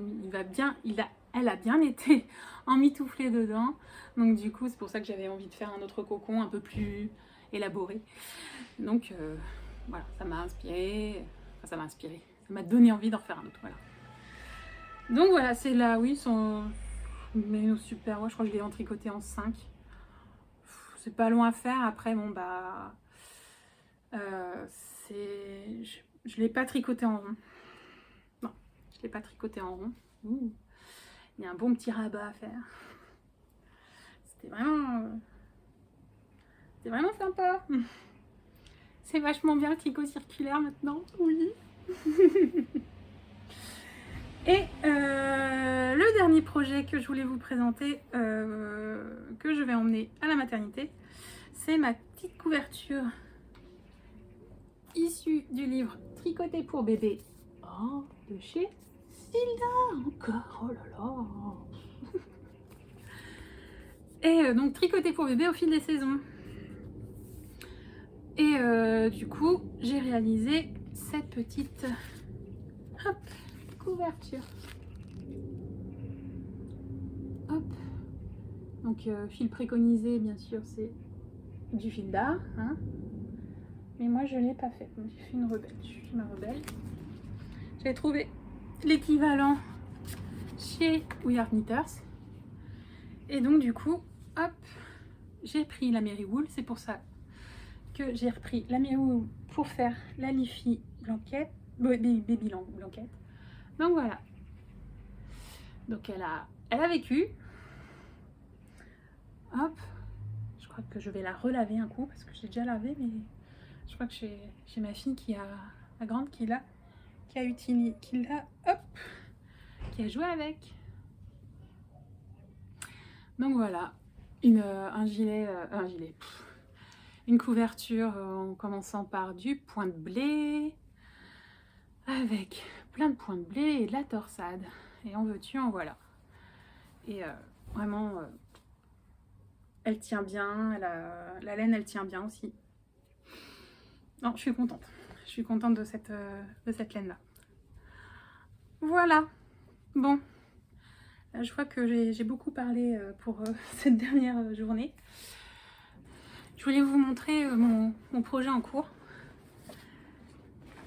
elle a bien été emmitouflée dedans. Donc du coup c'est pour ça que j'avais envie de faire un autre cocon un peu plus élaboré. Donc voilà, ça m'a inspiré, ça m'a donné envie d'en faire un autre. Voilà. Donc voilà, c'est là, oui, son merino super, ouais, je crois que je l'ai entricoté en 5. C'est pas long à faire. Après bon bah je l'ai pas tricoté en rond. Non, je l'ai pas tricoté en rond. Ouh. Il y a un bon petit rabat à faire. C'était vraiment sympa. C'est vachement bien le tricot circulaire maintenant. Oui. Et dernier projet que je voulais vous présenter, que je vais emmener à la maternité, c'est ma petite couverture issue du livre Tricoter pour bébé, oh, de chez Zilda encore, oh là là. Et donc tricoter pour bébé au fil des saisons. Et du coup, j'ai réalisé cette petite hop, couverture. Hop. Donc fil préconisé, bien sûr, c'est du fil d'art, hein. Mais moi, je ne l'ai pas fait. Donc, j'ai fait une rebelle. Je suis ma rebelle. J'ai trouvé l'équivalent chez We Are Knitters. Et donc, du coup, hop, j'ai pris la Mary Wool. C'est pour ça que j'ai repris la Mary Wool pour faire la Liffy blanquette, Baby blanquette. Donc, voilà. Donc, elle a vécu. Hop. Je crois que je vais la relaver un coup parce que j'ai déjà lavé, mais je crois que j'ai ma fille la grande qui a joué avec. Donc voilà, une couverture en commençant par du point de blé, avec plein de points de blé et de la torsade. Et en veux-tu, en voilà. Et vraiment, elle tient bien, la laine elle tient bien aussi. Non, je suis contente. Je suis contente de cette laine-là. Voilà. Bon. Je vois que j'ai beaucoup parlé pour cette dernière journée. Je voulais vous montrer mon projet en cours.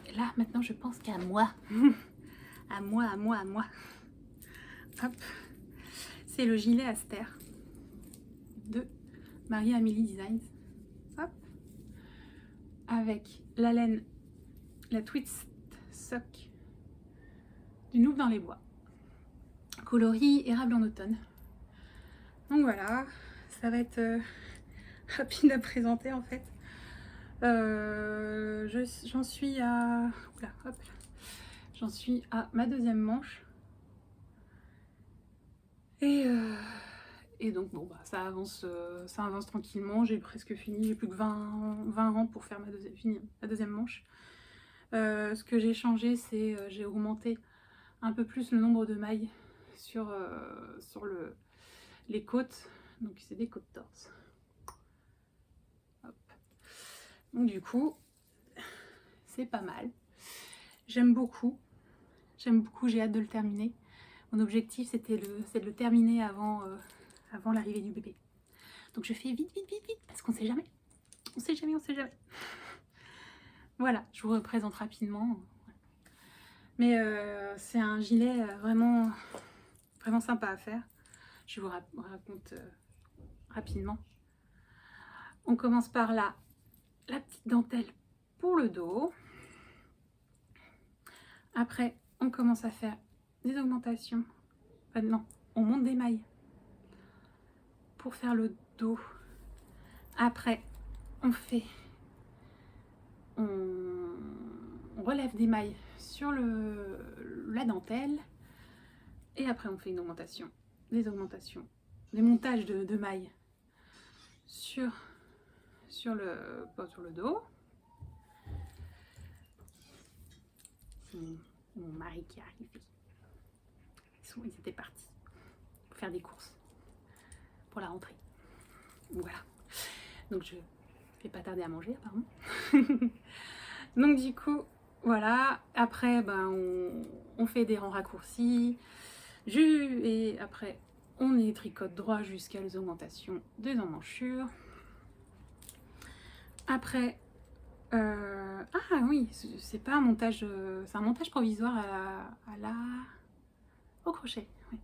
Et là, maintenant, je pense qu'à moi. À moi. Hop. C'est le gilet Aster de Marie-Amélie Designs. Hop. Avec la laine, la Twist Sock du Nouveau dans les Bois. Coloris érable en automne. Donc voilà, ça va être rapide à présenter en fait. J'en suis à... Oula, hop. J'en suis à ma deuxième manche. Et donc bon bah ça avance tranquillement. J'ai presque fini, j'ai plus que 20 rangs pour faire ma deuxième manche. Ce que j'ai changé, c'est j'ai augmenté un peu plus le nombre de mailles sur les côtes. Donc c'est des côtes torses. Hop. Donc du coup, c'est pas mal. J'aime beaucoup, j'ai hâte de le terminer. Mon objectif c'est de le terminer avant l'arrivée du bébé. Donc je fais vite parce qu'on sait jamais. On sait jamais. Voilà, je vous représente rapidement. Mais c'est un gilet vraiment sympa à faire. Je vous raconte rapidement. On commence par là, la petite dentelle pour le dos. Après, on commence à faire des augmentations. Non, on monte des mailles pour faire le dos. Après, on relève des mailles sur la dentelle. Et après, on fait une augmentation, des montages de mailles sur le dos. Mon mari qui est arrivé. Ils étaient partis pour faire des courses pour la rentrée. Voilà. Donc je vais pas tarder à manger apparemment. Donc du coup, voilà. Après, ben, on fait des rangs raccourcis. Et après, on les tricote droit jusqu'à les augmentations des emmanchures. Après, ah oui, c'est pas un montage, c'est un montage provisoire au crochet. Oui.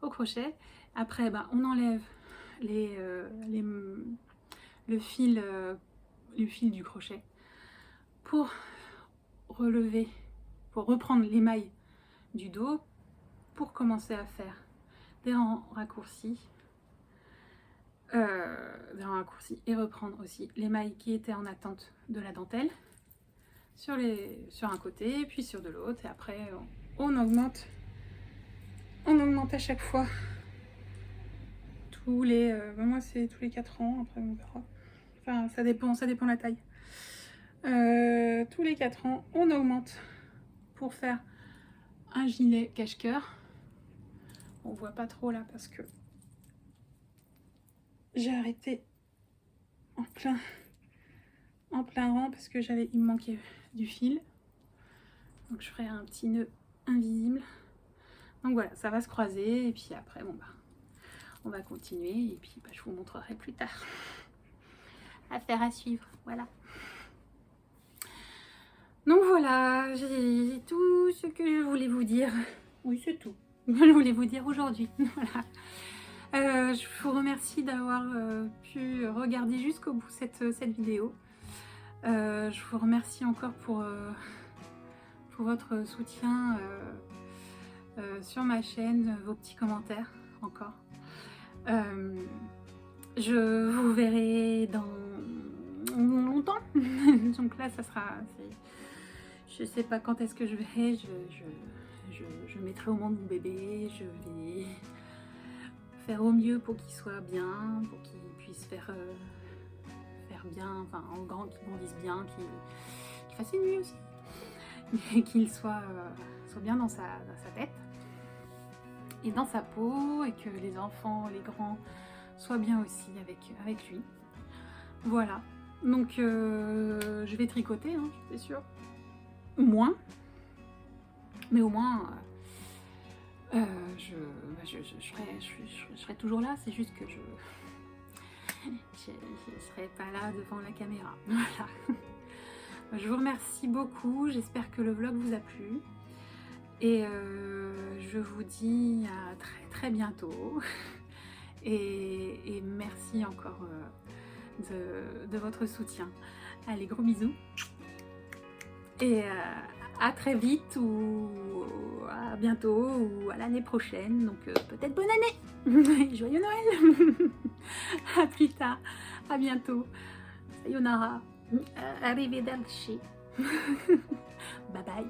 Au crochet. Après, ben, on enlève le fil du crochet pour reprendre les mailles du dos, pour commencer à faire des rangs raccourcis. Et reprendre aussi les mailles qui étaient en attente de la dentelle sur un côté, puis sur de l'autre, et après on augmente on augmente à chaque fois. Tous les... moi c'est tous les 4 ans, après on verra. Enfin ça dépend de la taille. Tous les 4 ans, on augmente pour faire un gilet cache-cœur. On voit pas trop là parce que j'ai arrêté en plein rang parce que il me manquait du fil. Donc je ferai un petit nœud invisible. Donc voilà, ça va se croiser et puis après bon bah on va continuer et puis bah, je vous montrerai plus tard. Affaire à suivre, voilà. Donc voilà, j'ai tout ce que je voulais vous dire. Oui, c'est tout. Je voulais vous dire aujourd'hui. Voilà. Je vous remercie d'avoir pu regarder jusqu'au bout cette vidéo. Je vous remercie encore pour votre soutien sur ma chaîne, vos petits commentaires encore. Je vous verrai dans longtemps. Donc là, ça sera... Je sais pas quand est-ce que je verrai. Je mettrai au monde mon bébé. Je vais faire au mieux pour qu'il soit bien, pour qu'il puisse faire bien, enfin en grand, qu'il grandisse bien, qu'il fasse une nuit aussi, mais qu'il soit bien dans sa tête et dans sa peau, et que les enfants, les grands soient bien aussi avec lui. Voilà, donc je vais tricoter, hein, c'est sûr, moins, mais au moins je serai toujours là, c'est juste que je serai pas là devant la caméra. Voilà. Je vous remercie beaucoup, j'espère que le vlog vous a plu et je vous dis à très bientôt et merci encore de votre soutien. Allez, gros bisous et à très vite ou à bientôt ou à l'année prochaine, donc peut-être bonne année. Joyeux Noël. À plus tard, à bientôt. Sayonara. Arrivederci. Bye bye.